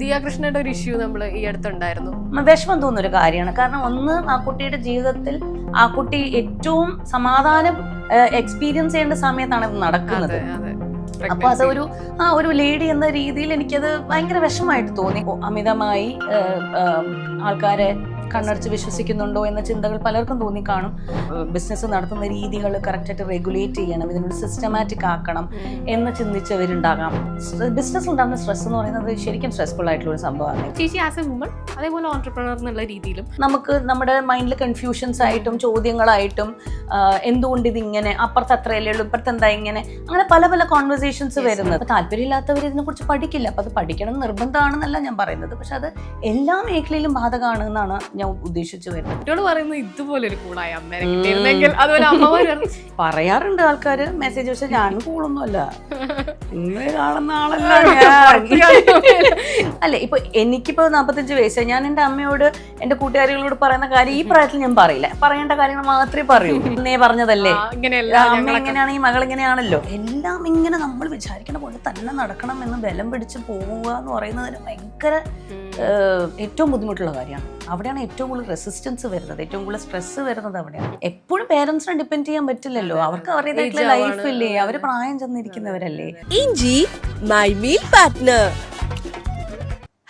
ദിയാകൃഷ്ണയുടെ ഒരു ഇഷ്യൂ നമ്മൾ ഈ അടുത്തുണ്ടായിരുന്നു. വിഷമം തോന്നുന്നൊരു കാര്യമാണ്. കാരണം ഒന്ന്, ആ കുട്ടിയുടെ ജീവിതത്തിൽ ആ കുട്ടി ഏറ്റവും സമാധാനം എക്സ്പീരിയൻസ് ചെയ്യേണ്ട സമയത്താണ് ഇത് നടക്കുന്നത്. അപ്പൊ ഒരു ലേഡി എന്ന രീതിയിൽ എനിക്കത് ഭയങ്കര വിഷമമായിട്ട് തോന്നി. അമിതമായി ആൾക്കാരെ കണ്ണടച്ച് വിശ്വസിക്കുന്നുണ്ടോ എന്ന ചിന്തകൾ പലർക്കും തോന്നിക്കാണും. ബിസിനസ് നടത്തുന്ന രീതികൾ കറക്റ്റായിട്ട് റെഗുലേറ്റ് ചെയ്യണം, ഇതിനൊരു സിസ്റ്റമാറ്റിക് ആക്കണം എന്ന് ചിന്തിച്ചവരുണ്ടാകാം. ബിസിനസ് ഉണ്ടാകുന്ന സ്ട്രെസ് എന്ന് പറയുന്നത് ശരിക്കും സ്ട്രെസ്ഫുൾ ആയിട്ടുള്ള ഒരു സംഭവമാണ്. ചേച്ചി ആസ് എ വുമൺ അതേപോലെ ഓൺടർപ്രണർ എന്നുള്ള രീതിയിലും നമുക്ക് നമ്മുടെ മൈൻഡിൽ കൺഫ്യൂഷൻസ് ആയിട്ടും ചോദ്യങ്ങളായിട്ടും എന്തുകൊണ്ട് ഇതിങ്ങനെ, അപ്പുറത്ത് അത്രയല്ലേ ഉള്ളൂ, ഇപ്പുറത്ത് എന്താ ഇങ്ങനെ, അങ്ങനെ പല പല കോൺവെർസേഷൻസ് വരുന്നത്. അപ്പൊ താല്പര്യമില്ലാത്തവർ ഇതിനെ കുറിച്ച് പഠിക്കില്ല. അപ്പൊ അത് പഠിക്കണം നിർബന്ധമാണെന്നല്ല ഞാൻ പറയുന്നത്, പക്ഷെ അത് എല്ലാ മേഖലയിലും ബാധകമാണ് എന്നാണ് ഞാൻ ഉദ്ദേശിച്ചു വരുന്നത്. കുട്ടിയോട് പറയുന്നത് ഇതുപോലെ ഒരു കൂളായ അമ്മേനെ കിട്ടിയിരുന്നെങ്കിൽ അതുപോലെ അമ്മമാർ പറയാറുണ്ട് ആൾക്കാര് മെസ്സേജ്. പക്ഷെ ഞാൻ കൂളൊന്നുമല്ല, ഇങ്ങനെ കാണുന്ന ആളല്ല. അല്ലെ, ഇപ്പൊ എനിക്കിപ്പോ 45 വയസ്സ്. ഞാൻ എന്റെ അമ്മയോട് എന്റെ കൂട്ടുകാരികളോട് പറയുന്ന കാര്യം ഈ പ്രായത്തിൽ ഞാൻ പറയില്ല. പറയേണ്ട കാര്യങ്ങൾ മാത്രമേ പറയൂ. എന്നേ പറഞ്ഞതല്ലേ, അമ്മ എങ്ങനെയാണെങ്കിൽ മകൾ ഇങ്ങനെയാണല്ലോ. എല്ലാം ഇങ്ങനെ നമ്മൾ വിചാരിക്കുന്ന പോലെ തന്നെ നടക്കണം എന്ന് ബലം പിടിച്ച് പോവുക എന്ന് പറയുന്നതിന് ഭയങ്കര ഏറ്റവും ബുദ്ധിമുട്ടുള്ള കാര്യമാണ്. അവിടെയാണ് ഏറ്റവും കൂടുതൽ റെസിസ്റ്റൻസ് വരുന്നത്, ഏറ്റവും കൂടുതൽ സ്ട്രെസ് വരുന്നത് അവിടെയാണ്. എപ്പോഴും പേരൻസിനെ ഡിപ്പെൻഡ് ചെയ്യാൻ പറ്റില്ലല്ലോ. അവർക്ക് അവരുടേതായിട്ടുള്ള ലൈഫ് ഇല്ലേ, അവര് പ്രായം ചെന്നിരിക്കുന്നവരല്ലേ. ഇഞ്ചി മൈ മീൽ പാർട്ട്ണർ.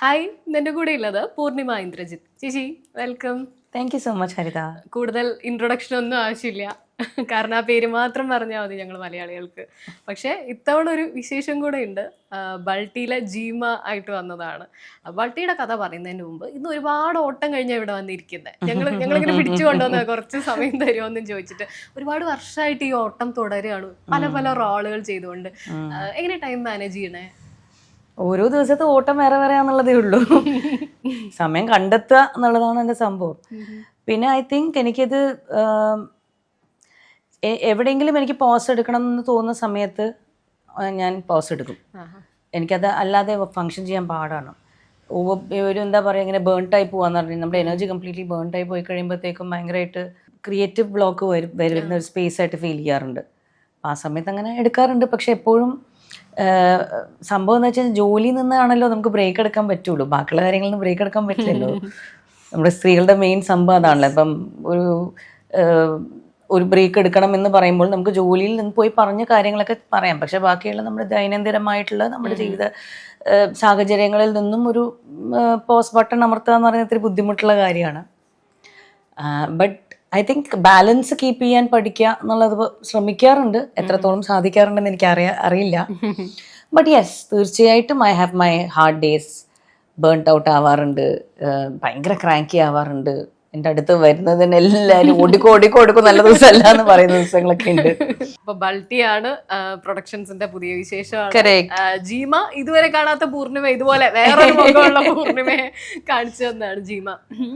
ഹായ്, എന്റെ കൂടെ ഉള്ളത് പൂർണിമ ഇന്ദ്രജിത്ത്. ചേച്ചി welcome. Thank you so much Haritha. കൂടുതൽ ഇൻട്രൊഡക്ഷൻ ഒന്നും ആവശ്യമില്ല, കാരണം ആ പേര് മാത്രം പറഞ്ഞാൽ മതി ഞങ്ങൾ മലയാളികൾക്ക്. പക്ഷെ ഇത്തവണ ഒരു വിശേഷം കൂടെ ഉണ്ട്. ബൾട്ടിയിലെ ജീമ ആയിട്ട് വന്നതാണ്. ബൾട്ടിയുടെ കഥ പറയുന്നതിന് മുമ്പ് ഇന്ന് ഒരുപാട് ഓട്ടം കഴിഞ്ഞാൽ ഇവിടെ വന്നിരിക്കുന്നത്. ഞങ്ങളിങ്ങനെ പിടിച്ചു കൊണ്ടുവന്ന കുറച്ച് സമയം തരുമോന്നും ചോദിച്ചിട്ട്. ഒരുപാട് വർഷമായിട്ട് ഈ ഓട്ടം തുടരുകയാണ്, പല പല റോളുകൾ ചെയ്തുകൊണ്ട്. എങ്ങനെ ടൈം മാനേജ് ചെയ്യണേ? ഓരോ ദിവസത്തെ ഓട്ടം വേറെ വേറെ ആണെന്നുള്ളതേ ഉള്ളൂ. സമയം കണ്ടെത്തുക എന്നുള്ളതാണ് എൻ്റെ സംഭവം. പിന്നെ ഐ തിങ്ക് എനിക്കിത് എവിടെയെങ്കിലും എനിക്ക് പോസ് എടുക്കണം എന്ന് തോന്നുന്ന സമയത്ത് ഞാൻ പോസ് എടുക്കും. എനിക്കത് അല്ലാതെ ഫങ്ഷൻ ചെയ്യാൻ പാടാണ്. ഒരു എന്താ പറയുക, ഇങ്ങനെ ബേൺട്ടായി പോകാന്ന് പറഞ്ഞാൽ നമ്മുടെ എനർജി കംപ്ലീറ്റ്ലി ബേൺട്ടായി പോയി കഴിയുമ്പോഴത്തേക്കും ഭയങ്കരമായിട്ട് ക്രിയേറ്റീവ് ബ്ലോക്ക് വരുന്ന ഒരു സ്പേസ് ആയിട്ട് ഫീൽ ചെയ്യാറുണ്ട്. ആ സമയത്ത് അങ്ങനെ എടുക്കാറുണ്ട്. പക്ഷെ എപ്പോഴും സംഭവം എന്ന് വെച്ചാൽ ജോലി നിന്നാണല്ലോ നമുക്ക് ബ്രേക്ക് എടുക്കാൻ പറ്റുള്ളൂ. ബാക്കിയുള്ള കാര്യങ്ങളിൽ നിന്ന് ബ്രേക്ക് എടുക്കാൻ പറ്റില്ലല്ലോ. നമ്മുടെ സ്ത്രീകളുടെ മെയിൻ സംഭവം അതാണല്ലോ. ഇപ്പം ഒരു ബ്രേക്ക് എടുക്കണം എന്ന് പറയുമ്പോൾ നമുക്ക് ജോലിയിൽ നിന്ന് പോയി പറഞ്ഞ കാര്യങ്ങളൊക്കെ പറയാം. പക്ഷെ ബാക്കിയുള്ള നമ്മുടെ ദൈനംദിനമായിട്ടുള്ള നമ്മുടെ ജീവിത സാഹചര്യങ്ങളിൽ നിന്നും ഒരു പോസ് ബട്ടൺ അമർത്തുക എന്ന് പറയുന്നത് ഇത്തിരി ബുദ്ധിമുട്ടുള്ള കാര്യമാണ്. But I think balance keep ചെയ്യാൻ പഠിക്കുക എന്നുള്ളത് ശ്രമിക്കാറുണ്ട്. എത്രത്തോളം സാധിക്കാറുണ്ടെന്ന് എനിക്ക് അറിയില്ല. ബട്ട് യെസ്, തീർച്ചയായിട്ടും I have my hard days. Burnt out ആവാറുണ്ട്, ഭയങ്കര ക്രാങ്കി ആവാറുണ്ട്. എൻ്റെ അടുത്ത് വരുന്നതിന് എല്ലാവരും ഓടിക്കോടിക്കും നല്ല ദിവസമല്ല എന്ന് പറയുന്ന ദിവസങ്ങളൊക്കെ ഉണ്ട്. അപ്പൊ ബൾട്ടിയാണ് പ്രൊഡക്ഷൻസിന്റെ പുതിയ വിശേഷമാണ്. ജീമ ഇതുവരെ കാണാത്ത പൂർണിമ, ഇതുപോലെ വേറൊരു മുഖമുള്ള പൂർണിമയെ കാണിച്ചു തന്നാണ് ജീമ.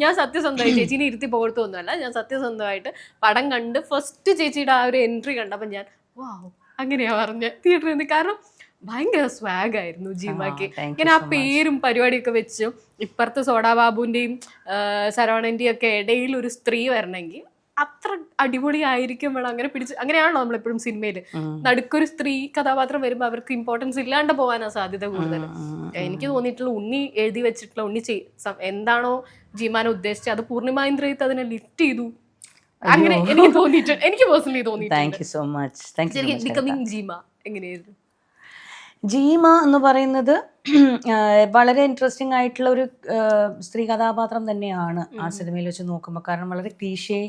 ഞാൻ സത്യസന്ധമായി ചേച്ചീനെ ഇരുത്തി പോകത്തൊന്നുമല്ല, ഞാൻ സത്യസന്ധമായിട്ട് പടം കണ്ട് ഫസ്റ്റ് ചേച്ചിയുടെ ആ ഒരു എൻട്രി കണ്ടപ്പോൾ ഞാൻ വാവ് അങ്ങനെയാ പറഞ്ഞ തിയേറ്ററിൽ നിന്ന്. കാരണം ഭയങ്കര സ്വാഗ് ആയിരുന്നു ജീമയ്ക്ക്. ഇങ്ങനെ ആ പേരും പരിപാടിയൊക്കെ വെച്ച് ഇപ്പുറത്ത് സോഡാബാബുവിന്റെയും ശരവണന്റെയും ഒക്കെ ഇടയിൽ ഒരു സ്ത്രീ വരണമെങ്കിൽ അത്ര അടിപൊളി ആയിരിക്കും വേണം. അങ്ങനെ അങ്ങനെയാണല്ലോ നമ്മളെപ്പോഴും സിനിമയില് നടുക്കൊരു സ്ത്രീ കഥാപാത്രം വരുമ്പോൾ അവർക്ക് ഇമ്പോർട്ടൻസ് ഇല്ലാണ്ട് പോകാനാണ് സാധ്യത കൂടുതൽ. എനിക്ക് തോന്നിയിട്ടുള്ള ഉണ്ണി എഴുതി വെച്ചിട്ടുള്ള ഉണ്ണി എന്താണോ ജീമാനെ ഉദ്ദേശിച്ചത് അത് പൂർണിമ ഇന്ദ്രജിത്ത് അതിനെ ലിഫ്റ്റ് ചെയ്തു. അങ്ങനെ എനിക്ക് തോന്നിയിട്ടുണ്ട്, എനിക്ക് പേഴ്സണലി തോന്നിയിട്ടുണ്ട്. ബിക്കമിങ് ജീമ എങ്ങനെയായിരുന്നു? ജീമ എന്ന് പറയുന്നത് വളരെ ഇൻട്രസ്റ്റിംഗ് ആയിട്ടുള്ള ഒരു സ്ത്രീ കഥാപാത്രം തന്നെയാണ് ആ സിനിമയിൽ വെച്ച് നോക്കുമ്പോൾ. കാരണം വളരെ ക്ലീഷേ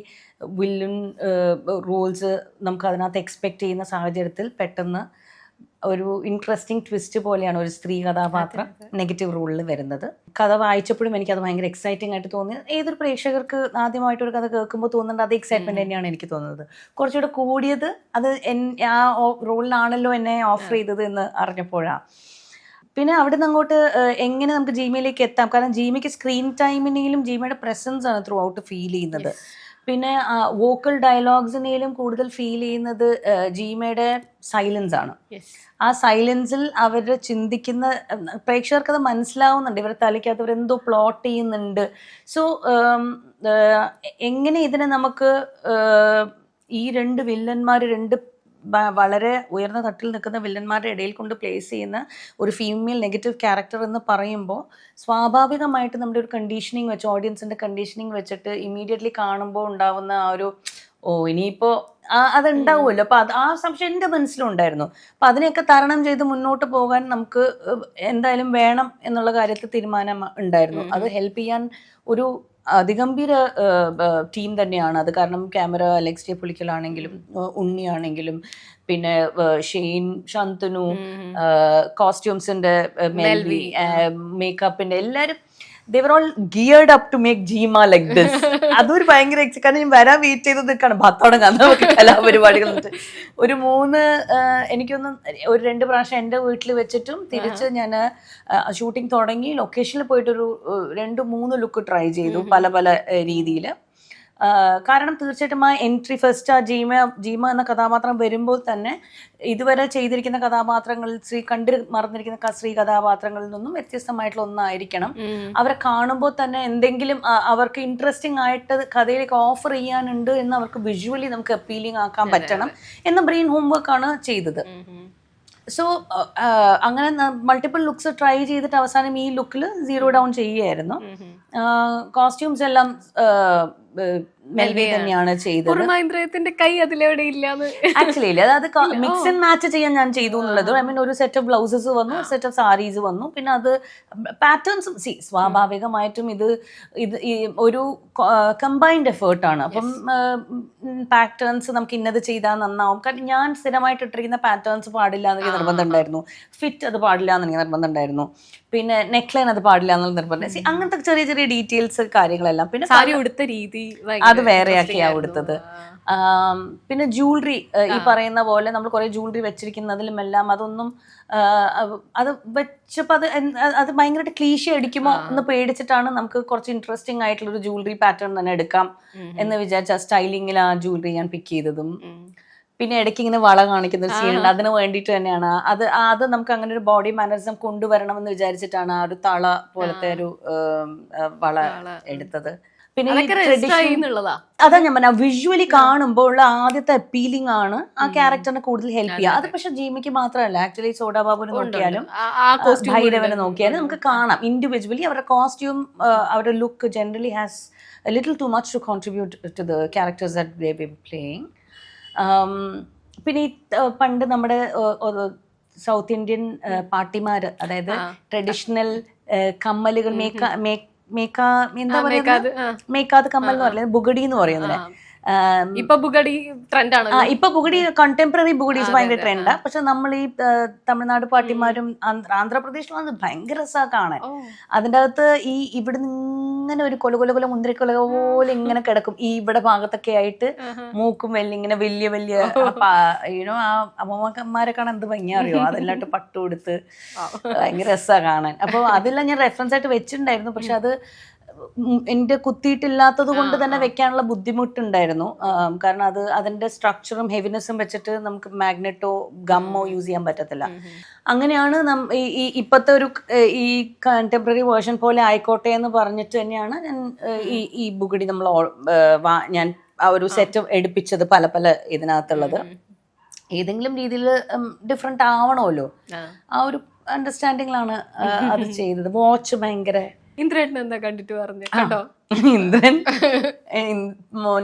വില്ലൻ റോൾസ് നമുക്ക് അതിനകത്ത് എക്സ്പെക്റ്റ് ചെയ്യുന്ന സാഹചര്യത്തിൽ പെട്ടെന്ന് ഒരു ഇൻട്രസ്റ്റിംഗ് ട്വിസ്റ്റ് പോലെയാണ് ഒരു സ്ത്രീ കഥാപാത്രം നെഗറ്റീവ് റോളിൽ വരുന്നത്. കഥ വായിച്ചപ്പോഴും എനിക്കത് ഭയങ്കര എക്സൈറ്റിംഗ് ആയിട്ട് തോന്നി. ഏതൊരു പ്രേക്ഷകർക്ക് ആദ്യമായിട്ടൊരു കഥ കേൾക്കുമ്പോൾ തോന്നുന്നുണ്ട് അത് എക്സൈറ്റ്മെന്റ് തന്നെയാണ് എനിക്ക് തോന്നുന്നത്. കുറച്ചുകൂടെ കൂടിയത് അത് ആ റോളിലാണല്ലോ എന്നെ ഓഫർ ചെയ്തത് എന്ന് അറിഞ്ഞപ്പോഴാണ്. പിന്നെ അവിടെ നിന്ന് അങ്ങോട്ട് എങ്ങനെ നമുക്ക് ജീമയിലേക്ക് എത്താം. കാരണം ജീമയ്ക്ക് സ്ക്രീൻ ടൈമിനെങ്കിലും ജീമയുടെ പ്രസൻസ് ആണ് ത്രൂ ഔട്ട് ഫീൽ ചെയ്യുന്നത്. പിന്നെ വോക്കൽ ഡയലോഗ്സിനേലും കൂടുതൽ ഫീൽ ചെയ്യുന്നത് ജീമയുടെ സൈലൻസ് ആണ്. ആ സൈലൻസിൽ അവർ ചിന്തിക്കുന്ന പ്രേക്ഷകർക്ക് അത് മനസ്സിലാവുന്നുണ്ട്. ഇവരെ തലയ്ക്കകത്ത് ഇവരെന്തോ പ്ലോട്ട് ചെയ്യുന്നുണ്ട്. സോ എങ്ങനെ ഇതിനെ നമുക്ക് ഈ രണ്ട് വില്ലന്മാർ, രണ്ട് വളരെ ഉയർന്ന തട്ടിൽ നിൽക്കുന്ന വില്ലന്മാരുടെ ഇടയിൽ കൊണ്ട് പ്ലേസ് ചെയ്യുന്ന ഒരു ഫീമെയിൽ നെഗറ്റീവ് ക്യാരക്ടർ എന്ന് പറയുമ്പോൾ സ്വാഭാവികമായിട്ട് നമ്മുടെ ഒരു കണ്ടീഷനിങ് വെച്ച് ഓഡിയൻസിൻ്റെ കണ്ടീഷനിങ് വെച്ചിട്ട് ഇമ്മീഡിയറ്റ്ലി കാണുമ്പോൾ ഉണ്ടാവുന്ന ആ ഒരു ഇനിയിപ്പോൾ അതുണ്ടാവുമല്ലോ. അപ്പോൾ ആ സംശയം എൻ്റെ മനസ്സിലുണ്ടായിരുന്നു. അപ്പം അതിനെയൊക്കെ തരണം ചെയ്ത് മുന്നോട്ട് പോകാൻ നമുക്ക് എന്തായാലും വേണം എന്നുള്ള കാര്യത്തിൽ തീരുമാനം ഉണ്ടായിരുന്നു. അത് ഹെൽപ്പ് ചെയ്യാൻ ഒരു അതിഗംഭീര ടീം തന്നെയാണ് അത്. കാരണം ക്യാമറ അലക്സ് ജെ പുളിക്കലാണെങ്കിലും ഉണ്ണിയാണെങ്കിലും പിന്നെ ഷെയ്ൻ, ശാന്തനു, കോസ്റ്റ്യൂംസിന്റെ മെൽവി, മേക്കപ്പിന്റെ എല്ലാവരും they were all geared up to make Jeema like this. അതൊരു ഭയങ്കര കാരണം ഞാൻ വരാൻ വെയിറ്റ് ചെയ്ത് നിൽക്കാണ് ഭത്തോടങ്ങാൻ നമുക്ക് കലാപരിപാടികൾ. ഒരു 3 എനിക്കൊന്ന് ഒരു 2 പ്രാവശ്യം എൻ്റെ വീട്ടിൽ വെച്ചിട്ടും തിരിച്ച് ഞാൻ ഷൂട്ടിംഗ് തുടങ്ങി ലൊക്കേഷനിൽ പോയിട്ടൊരു 2-3 ലുക്ക് ട്രൈ ചെയ്തു പല പല രീതിയിൽ. കാരണം തീർച്ചയായിട്ടും ആ എൻട്രി ഫസ്റ്റ് ആ ജീമ എന്ന കഥാപാത്രം വരുമ്പോൾ തന്നെ ഇതുവരെ ചെയ്തിരിക്കുന്ന കഥാപാത്രങ്ങളിൽ മറന്നിരിക്കുന്ന സ്ത്രീ കഥാപാത്രങ്ങളിൽ നിന്നും വ്യത്യസ്തമായിട്ടുള്ള ഒന്നായിരിക്കണം. അവരെ കാണുമ്പോൾ തന്നെ എന്തെങ്കിലും അവർക്ക് ഇൻട്രസ്റ്റിംഗ് ആയിട്ട് കഥയിലേക്ക് ഓഫർ ചെയ്യാനുണ്ട് എന്ന് അവർക്ക് വിഷ്വലി നമുക്ക് അപ്പീലിംഗ് ആക്കാൻ പറ്റണം എന്ന ബ്രെയിൻ ഹോംവർക്കാണ് ചെയ്തത്. സോ അങ്ങനെ മൾട്ടിപ്പിൾ ലുക്സ് ട്രൈ ചെയ്തിട്ട് അവസാനം ഈ ലുക്കിൽ 0 ഡൗൺ ചെയ്യുകയായിരുന്നു. കോസ്റ്റ്യൂംസ് എല്ലാം മെൽവി തന്നെയാണ് ചെയ്തത്. കൈ അതിലെവിടെ ഇല്ലാന്ന് ആക്ച്വലി അതായത് മിക്സ് ആൻഡ് മാച്ച് ചെയ്യാൻ ഞാൻ ചെയ്തു എന്നുള്ളത്. ഐ മീൻ ഒരു സെറ്റ് ഓഫ് ബ്ലൗസസ് വന്നു, സെറ്റ് ഓഫ് സാരീസ് വന്നു, പിന്നെ അത് പാറ്റേൺസ് സ്വാഭാവികമായിട്ടും ഇത് ഒരു കമ്പൈൻഡ് എഫേർട്ടാണ്. അപ്പം പാറ്റേൺസ് നമുക്ക് ഇന്നത് ചെയ്താൽ നന്നാവും. കാരണം ഞാൻ സ്ഥിരമായിട്ട് ഇട്ടിരിക്കുന്ന പാറ്റേൺസ് പാടില്ല എന്നെനിക്ക് നിർബന്ധം ഉണ്ടായിരുന്നു. ഫിറ്റ് അത് പാടില്ല എന്നെനിക്ക് നിർബന്ധം ഉണ്ടായിരുന്നു. പിന്നെ നെക്ലൈൻ അത് പാടില്ല എന്നുള്ള നിർബന്ധം. അങ്ങനത്തെ ചെറിയ ചെറിയ ഡീറ്റെയിൽസ് കാര്യങ്ങളെല്ലാം. പിന്നെ സാരി ഉടുത്ത രീതി അത് വേറെയാക്കിയാ കൊടുത്തത്. പിന്നെ ജ്വല്ലറി ഈ പറയുന്ന പോലെ നമ്മൾ കുറെ ജ്വല്ലറി വെച്ചിരിക്കുന്നതിലും എല്ലാം അതൊന്നും അത് വെച്ചപ്പോൾ അത് ഭയങ്കരമായിട്ട് ക്ലീശ അടിക്കുമോ എന്ന് പേടിച്ചിട്ടാണ് നമുക്ക് കുറച്ച് ഇൻട്രസ്റ്റിംഗ് ആയിട്ടുള്ള ഒരു ജ്വല്ലറി പാറ്റേൺ തന്നെ എടുക്കാം എന്ന് വിചാരിച്ച സ്റ്റൈലിങ്ങിൽ ആ ജ്വല്ലറി ഞാൻ പിക്ക് ചെയ്തതും. പിന്നെ ഇടയ്ക്ക് ഇങ്ങനെ വള കാണിക്കുന്ന ഒരു സീനുണ്ട്, അതിന് വേണ്ടിയിട്ട് തന്നെയാണ് അത് നമുക്ക് അങ്ങനെ ഒരു ബോഡി മാനറിസം കൊണ്ടുവരണം എന്ന് വിചാരിച്ചിട്ടാണ് ആ ഒരു തള പോലത്തെ ഒരു വള എടുത്തത്. പിന്നെ അതാ ഞാൻ പറഞ്ഞ വിഷ്വലി കാണുമ്പോൾ ഉള്ള ആദ്യത്തെ അപ്പീലിംഗ് ആണ് ആ ക്യാരക്ടറിനെ കൂടുതൽ ഹെൽപ്പ് ചെയ്യുക. അത് പക്ഷെ ജീമയ്ക്ക് മാത്രമല്ല, ആക്ച്വലി സോഡാ ബാബുവിനെ നോക്കിയാലും ഭൈരവനെ നോക്കിയാലും നമുക്ക് കാണാം ഇൻഡിവിജ്വലി അവരുടെ കോസ്റ്റ്യൂം, അവരുടെ look generally has a little too much to contribute to the characters that they were playing. പിന്നെ പണ്ട് നമ്മുടെ സൗത്ത് ഇന്ത്യൻ പാട്ടിമാര്, അതായത് ട്രഡീഷണൽ കമ്മലുകൾ മേക്കാത് കമ്മൽ എന്ന് പറയുന്നത് ബുഗഡി എന്ന് പറയുന്നത്. ഇപ്പൊ ബുഗഡി ട്രെൻഡാണ്. ഇപ്പൊ ബുഗഡി കണ്ടംപററി ബുഗഡീസ് ഭയങ്കര ട്രെൻഡാ. പക്ഷെ നമ്മൾ ഈ തമിഴ്നാട് പാട്ടിമാരും ആന്ധ്രാപ്രദേശിലും അത് ഭയങ്കര രസമാണ് കാണാൻ. അതിൻ്റെ അകത്ത് ഈ ഇവിടുന്ന് ഇങ്ങനെ ഒരു കൊല മുന്തിരിക്കൊല പോലെ ഇങ്ങനെ കിടക്കും. ഈ ഇവിടെ ഭാഗത്തൊക്കെ ആയിട്ട് മൂക്കും ഇങ്ങനെ വലിയ യൂണോ ആ അമ്മമാരെ കാണാൻ എന്ത് ഭംഗിയാ അറിയോ. അതെല്ലാട്ട് പട്ടു കൊടുത്ത് ഭയങ്കര രസമാണ് കാണാൻ. അപ്പോൾ അതെല്ലാം ഞാൻ റെഫറൻസ് ആയിട്ട് വെച്ചിട്ടുണ്ടായിരുന്നു. പക്ഷെ അത് എൻ്റെ കുത്തിയിട്ടില്ലാത്തത് കൊണ്ട് തന്നെ വെക്കാനുള്ള ബുദ്ധിമുട്ടുണ്ടായിരുന്നു. കാരണം അതിൻ്റെ സ്ട്രക്ചറും ഹെവിനെസ്സും വെച്ചിട്ട് നമുക്ക് മാഗ്നറ്റോ ഗമ്മോ യൂസ് ചെയ്യാൻ പറ്റത്തില്ല. അങ്ങനെയാണ് ഈ ഇപ്പോഴത്തെ ഒരു ഈ കണ്ടംപററി വേർഷൻ പോലെ ആയിക്കോട്ടെ എന്ന് പറഞ്ഞിട്ട് തന്നെയാണ് ഞാൻ ഈ ബുഗഡി ഞാൻ ആ ഒരു സെറ്റ് എടുപ്പിച്ചത് പല ഇതിനകത്തുള്ളത്. ഏതെങ്കിലും രീതിയിൽ ഡിഫറെൻ്റ് ആവണമല്ലോ, ആ ഒരു അണ്ടർസ്റ്റാൻഡിങ്ങിലാണ് അത് ചെയ്തത്. വാച്ച് ഭയങ്കര ഇന്ദ്രൻ എന്താ കണ്ടിട്ട് പറഞ്ഞു കേട്ടോ. ഇന്ദ്രൻ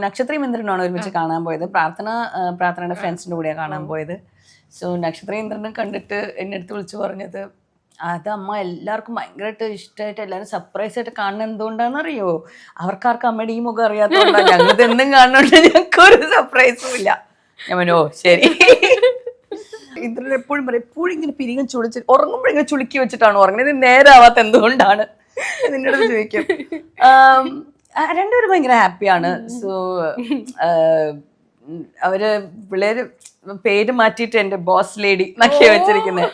നക്ഷത്രയും ഇന്ദ്രനാണ് ഒരുമിച്ച് കാണാൻ പോയത്. പ്രാർത്ഥനയുടെ ഫ്രണ്ട്സിന്റെ കൂടെയാണ് കാണാൻ പോയത്. സോ നക്ഷത്ര ഇന്ദ്രനും കണ്ടിട്ട് എന്നെ അടുത്ത് വിളിച്ചു പറഞ്ഞത്, അത് അമ്മ എല്ലാവർക്കും ഭയങ്കരമായിട്ട് ഇഷ്ടമായിട്ട് എല്ലാവരും സർപ്രൈസ് ആയിട്ട് കാണുന്നത് എന്തുകൊണ്ടാണെന്നറിയോ, അവർക്കാർക്കും അമ്മയുടെ ഈ മുഖം അറിയാത്തതുകൊണ്ടാണ്. ഞങ്ങൾക്ക് എന്നും കാണുന്നുണ്ട്, ഞങ്ങൾക്ക് ഒരു സർപ്രൈസും ഇല്ല. ഞാൻ പറഞ്ഞു ഓ ശരി. ഇന്ദ്രൻ എപ്പോഴും പറയും, എപ്പോഴും ഇങ്ങനെ പിരികം ചുളിച്ച് ഉറങ്ങുമ്പോഴിങ്ങനെ ചുളുക്കി വെച്ചിട്ടാണ് ഉറങ്ങുന്നത്, ഇത് നേരാവാത്ത എന്തുകൊണ്ടാണ് നിന്നോട് ചോദിക്കും. രണ്ടുപേരും ഭയങ്കര ഹാപ്പിയാണ്. സോ അവര് പിള്ളേര് പേര് മാറ്റിയിട്ട് എന്റെ ബോസ് ലേഡി എന്നൊക്കെയാ വെച്ചിരിക്കുന്നത്.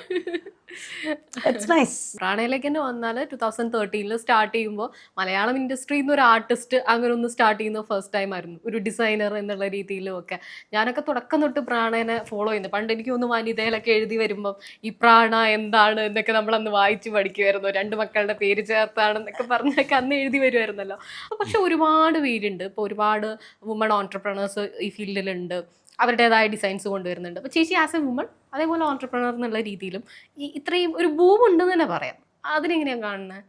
പ്രാണയിലേക്ക് തന്നെ വന്നാൽ 2013 സ്റ്റാർട്ട് ചെയ്യുമ്പോൾ മലയാളം ഇൻഡസ്ട്രിയിൽ നിന്ന് ഒരു ആർട്ടിസ്റ്റ് അങ്ങനെ ഒന്ന് സ്റ്റാർട്ട് ചെയ്യുന്നത് ഫസ്റ്റ് ടൈം ആയിരുന്നു, ഒരു ഡിസൈനർ എന്നുള്ള രീതിയിലും ഒക്കെ. ഞാനൊക്കെ തുടക്കം തൊട്ട് പ്രാണനെ ഫോളോ ചെയ്യുന്നു. പണ്ട് എനിക്ക് ഒന്ന് വനിതയിലൊക്കെ എഴുതി വരുമ്പം ഈ പ്രാണ എന്താണ് എന്നൊക്കെ നമ്മളന്ന് വായിച്ച് പഠിക്കുമായിരുന്നു. 2 മക്കളുടെ പേര് ചേർത്താണെന്നൊക്കെ പറഞ്ഞൊക്കെ അന്ന് എഴുതി വരുമായിരുന്നല്ലോ. പക്ഷെ ഒരുപാട് പേരുണ്ട് ഇപ്പോൾ, ഒരുപാട് വുമൺ ഓൺട്രപ്രണേഴ്സ് ഈ ഫീൽഡിലുണ്ട്. അവരുടേതായ ഡിസൈൻസ് കൊണ്ടുവരുന്നുണ്ട്. അപ്പോൾ ചേച്ചി ആസ് എ വുമൺ അതേപോലെ ഓൺടർപ്രണർ എന്നുള്ള രീതിയിലും ഇത്രയും ഒരു ബൂം ഉണ്ടെന്ന് തന്നെ പറയാം. അതിനെങ്ങനെയാണ് കാണുന്നത്?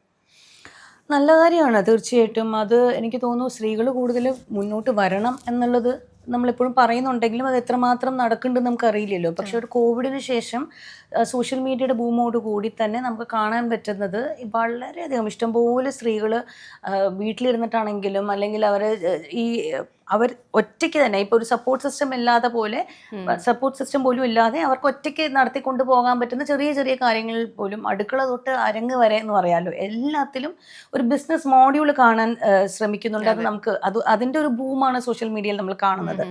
നല്ല കാര്യമാണ് തീർച്ചയായിട്ടും. അത് എനിക്ക് തോന്നുന്നു സ്ത്രീകൾ കൂടുതൽ മുന്നോട്ട് വരണം എന്നുള്ളത് നമ്മളെപ്പോഴും പറയുന്നുണ്ടെങ്കിലും അത് എത്രമാത്രം നടക്കുന്നുണ്ടെന്ന് നമുക്കറിയില്ലല്ലോ. പക്ഷെ ഒരു കോവിഡിന് ശേഷം സോഷ്യൽ മീഡിയയുടെ ബൂമോട് കൂടി തന്നെ നമുക്ക് കാണാൻ പറ്റുന്നത് വളരെയധികം ഇഷ്ടംപോലെ സ്ത്രീകൾ വീട്ടിലിരുന്നിട്ടാണെങ്കിലും അല്ലെങ്കിൽ അവർ ഒറ്റയ്ക്ക് തന്നെ ഇപ്പോൾ ഒരു സപ്പോർട്ട് സിസ്റ്റം ഇല്ലാതെ പോലെ സപ്പോർട്ട് സിസ്റ്റം പോലും ഇല്ലാതെ അവർക്ക് ഒറ്റയ്ക്ക് നടത്തിക്കൊണ്ട് പോകാൻ പറ്റുന്ന ചെറിയ ചെറിയ കാര്യങ്ങളിൽ പോലും അടുക്കള തൊട്ട് അരങ്ങ് വരെ എന്ന് പറയാമല്ലോ എല്ലാത്തിലും ഒരു ബിസിനസ് മോഡ്യൂൾ കാണാൻ ശ്രമിക്കുന്നുണ്ട്. അത് നമുക്ക് അതിൻ്റെ ഒരു ബൂമാണ് സോഷ്യൽ മീഡിയയിൽ നമ്മൾ കാണുന്നത്.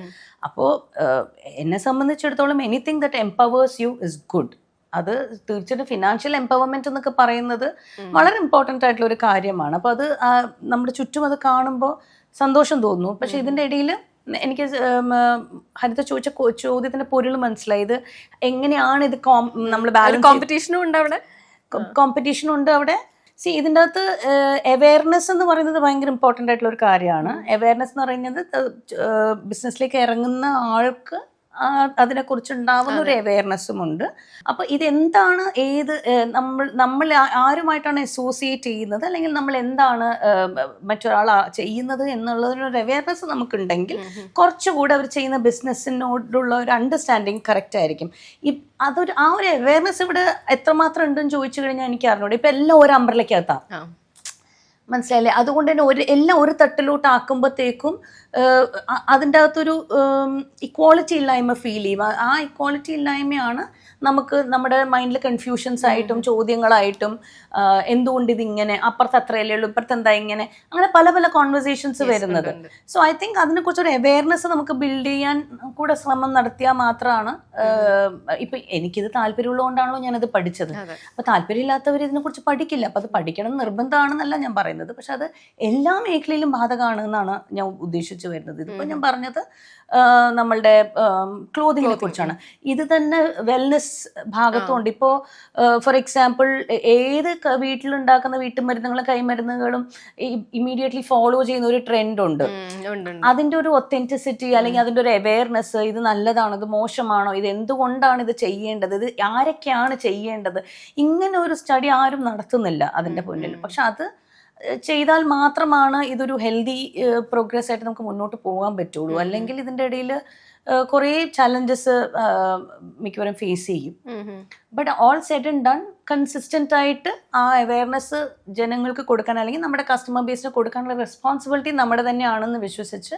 അപ്പോൾ എന്നെ സംബന്ധിച്ചിടത്തോളം anything that empowers you is good. അത് തീർച്ചയായിട്ടും ഫിനാൻഷ്യൽ എംപവർമെന്റ് എന്നൊക്കെ പറയുന്നത് വളരെ ഇമ്പോർട്ടൻ്റ് ആയിട്ടുള്ള ഒരു കാര്യമാണ്. അപ്പോൾ അത് നമ്മുടെ ചുറ്റും അത് കാണുമ്പോൾ സന്തോഷം തോന്നുന്നു. പക്ഷെ ഇതിൻ്റെ ഇടയിൽ എനിക്ക് ഹരിത ചോദിച്ച ചോദ്യത്തിന്റെ പൊരുൾ മനസ്സിലായി. ഇത് എങ്ങനെയാണ് ഇത് നമ്മൾ ബാലൻസ് കോമ്പറ്റീഷനും ഉണ്ട് അവിടെ, കോമ്പറ്റീഷനും ഉണ്ട് അവിടെ. ഇതിൻ്റെ അകത്ത് അവയർനെസ് എന്ന് പറയുന്നത് ഭയങ്കര ഇമ്പോർട്ടൻ്റ് ആയിട്ടുള്ള ഒരു കാര്യമാണ്. അവയർനെസ് എന്ന് പറയുന്നത് ബിസിനസ്സിലേക്ക് ഇറങ്ങുന്ന ആൾക്ക് അതിനെക്കുറിച്ച് ഉണ്ടാവുന്ന ഒരു അവയർനെസ്സും ഉണ്ട്. അപ്പോൾ ഇതെന്താണ്, നമ്മൾ ആരുമായിട്ടാണ് അസോസിയേറ്റ് ചെയ്യുന്നത് അല്ലെങ്കിൽ നമ്മൾ എന്താണ് മറ്റൊരാൾ ചെയ്യുന്നത് എന്നുള്ളതിനൊരു അവയർനെസ് നമുക്കുണ്ടെങ്കിൽ കുറച്ചുകൂടെ അവർ ചെയ്യുന്ന ബിസിനസ്സിനോടുള്ള ഒരു അണ്ടർസ്റ്റാൻഡിങ് കറക്റ്റ് ആയിരിക്കും. ആ ഒരു അവയർനെസ് ഇവിടെ എത്രമാത്രം ഉണ്ടെന്ന് ചോദിച്ചു കഴിഞ്ഞാൽ എനിക്ക് അറിഞ്ഞൂടെ. ഇപ്പം എല്ലാം ഒരു അംബ്രലയ്ക്കകത്താണ്, മനസ്സിലായില്ലേ? അതുകൊണ്ട് തന്നെ എല്ലാം ഒരു തട്ടിലോട്ട് ആക്കുമ്പോഴത്തേക്കും അതിൻ്റെ അകത്തൊരു ഇക്വാളിറ്റി ഇല്ലായ്മ ഫീൽ ചെയ്യും. ആ ഇക്വാളിറ്റി ഇല്ലായ്മയാണ് നമുക്ക് നമ്മുടെ മൈൻഡിൽ കൺഫ്യൂഷൻസ് ആയിട്ടും ചോദ്യങ്ങളായിട്ടും എന്തുകൊണ്ട് ഇതിങ്ങനെ, അപ്പുറത്ത് അത്രയല്ലേ ഉള്ളൂ, ഇപ്പുറത്ത് എന്താ ഇങ്ങനെ, അങ്ങനെ പല പല കോൺവെർസേഷൻസ് വരുന്നത്. സോ ഐ തിങ്ക് അതിനെക്കുറിച്ചൊരു അവയർനെസ് നമുക്ക് ബിൽഡ് ചെയ്യാൻ കൂടെ ശ്രമം നടത്തിയാൽ മാത്രമാണ്. ഇപ്പം എനിക്കിത് താല്പര്യമുള്ളതുകൊണ്ടാണല്ലോ ഞാനത് പഠിച്ചത്. അപ്പോൾ താല്പര്യമില്ലാത്തവർ ഇതിനെക്കുറിച്ച് പഠിക്കില്ല. അപ്പോൾ അത് പഠിക്കണം നിർബന്ധമാണെന്നല്ല ഞാൻ പറയുന്നത്. പക്ഷെ അത് എല്ലാ മേഖലയിലും ബാധകമാണ് എന്നാണ് ഞാൻ ഉദ്ദേശിച്ചു വരുന്നത്. ഇതിപ്പോൾ ഞാൻ പറഞ്ഞത് നമ്മളുടെ ക്ലോതിങ്ങിനെ കുറിച്ചാണ്. ഇത് തന്നെ വെൽനെസ് ഭാഗത്തുണ്ട്. ഇപ്പോൾ ഫോർ എക്സാമ്പിൾ ഏത് വീട്ടിലുണ്ടാക്കുന്ന വീട്ടുമരുന്നുകളും കൈമരുന്നുകളും ഇമ്മീഡിയറ്റ്ലി ഫോളോ ചെയ്യുന്ന ഒരു ട്രെൻഡ് ഉണ്ട്. അതിൻ്റെ ഒരു ഒത്തൻറ്റിസിറ്റി അല്ലെങ്കിൽ അതിൻ്റെ ഒരു അവയർനെസ്, ഇത് നല്ലതാണോ, ഇത് മോശമാണോ, ഇത് എന്തുകൊണ്ടാണ് ഇത് ചെയ്യേണ്ടത്, ഇത് ആരൊക്കെയാണ് ചെയ്യേണ്ടത്, ഇങ്ങനെ ഒരു സ്റ്റഡി ആരും നടത്തുന്നില്ല അതിൻ്റെ മുന്നിൽ. പക്ഷെ അത് ചെയ്താൽ മാത്രമാണ് ഇതൊരു ഹെൽത്തി പ്രോഗ്രസ് ആയിട്ട് നമുക്ക് മുന്നോട്ട് പോകാൻ പറ്റുള്ളൂ. അല്ലെങ്കിൽ ഇതിൻ്റെ ഇടയിൽ കുറേ ചലഞ്ചസ് മിക്കവാറും ഫേസ് ചെയ്യും. But all said and done consistent ആയിട്ട് ആ അവയർനെസ് ജനങ്ങൾക്ക് കൊടുക്കാൻ അല്ലെങ്കിൽ നമ്മുടെ കസ്റ്റമർ ബേസിന് കൊടുക്കാനുള്ള റെസ്പോൺസിബിലിറ്റി നമ്മുടെ തന്നെയാണെന്ന് വിശ്വസിച്ച്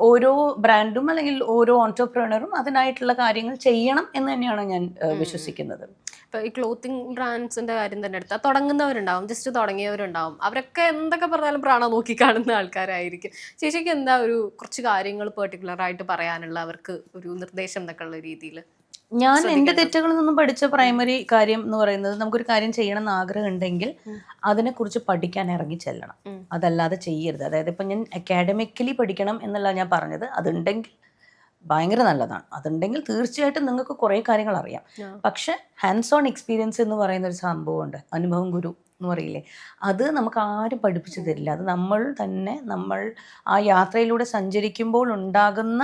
ഓരോ ബ്രാൻഡും അല്ലെങ്കിൽ ഓരോ ഓൺടർപ്രണറും അതിനായിട്ടുള്ള കാര്യങ്ങൾ ചെയ്യണം എന്ന് തന്നെയാണ് ഞാൻ വിശ്വസിക്കുന്നത്. ഇപ്പോൾ ഈ ക്ലോത്തിങ് ബ്രാൻഡ്സിൻ്റെ കാര്യം തന്നെ എടുത്താൽ തുടങ്ങുന്നവരുണ്ടാവും, ജസ്റ്റ് തുടങ്ങിയവരുണ്ടാവും. അവരൊക്കെ എന്തൊക്കെ പറഞ്ഞാലും പ്രാണ നോക്കി കാണുന്ന ആൾക്കാരായിരിക്കും. ചേച്ചിക്ക് എന്താ ഒരു കുറച്ച് കാര്യങ്ങൾ പെർട്ടിക്കുലറായിട്ട് പറയാനുള്ള, അവർക്ക് ഒരു നിർദ്ദേശം എന്നൊക്കെ ഉള്ള രീതിയിൽ? ഞാൻ എൻ്റെ തെറ്റുകളിൽ നിന്നും പഠിച്ച പ്രൈമറി കാര്യം എന്ന് പറയുന്നത്, നമുക്കൊരു കാര്യം ചെയ്യണം എന്ന് ആഗ്രഹം ഉണ്ടെങ്കിൽ അതിനെക്കുറിച്ച് പഠിക്കാൻ ഇറങ്ങി ചെല്ലണം. അതല്ലാതെ ചെയ്യരുത്. അതായത് ഇപ്പം ഞാൻ അക്കാഡമിക്കലി പഠിക്കണം എന്നല്ല ഞാൻ പറഞ്ഞത്. അതുണ്ടെങ്കിൽ ഭയങ്കര നല്ലതാണ്. അതുണ്ടെങ്കിൽ തീർച്ചയായിട്ടും നിങ്ങൾക്ക് കുറേ കാര്യങ്ങൾ അറിയാം. പക്ഷെ ഹാൻഡ്സ് ഓൺ എക്സ്പീരിയൻസ് എന്ന് പറയുന്ന ഒരു സംഭവമുണ്ട്, അനുഭവം ഗുരു എന്ന് പറയില്ലേ, അത് നമുക്ക് ആരും പഠിപ്പിച്ചു തരില്ല. അത് നമ്മൾ ആ യാത്രയിലൂടെ സഞ്ചരിക്കുമ്പോൾ ഉണ്ടാകുന്ന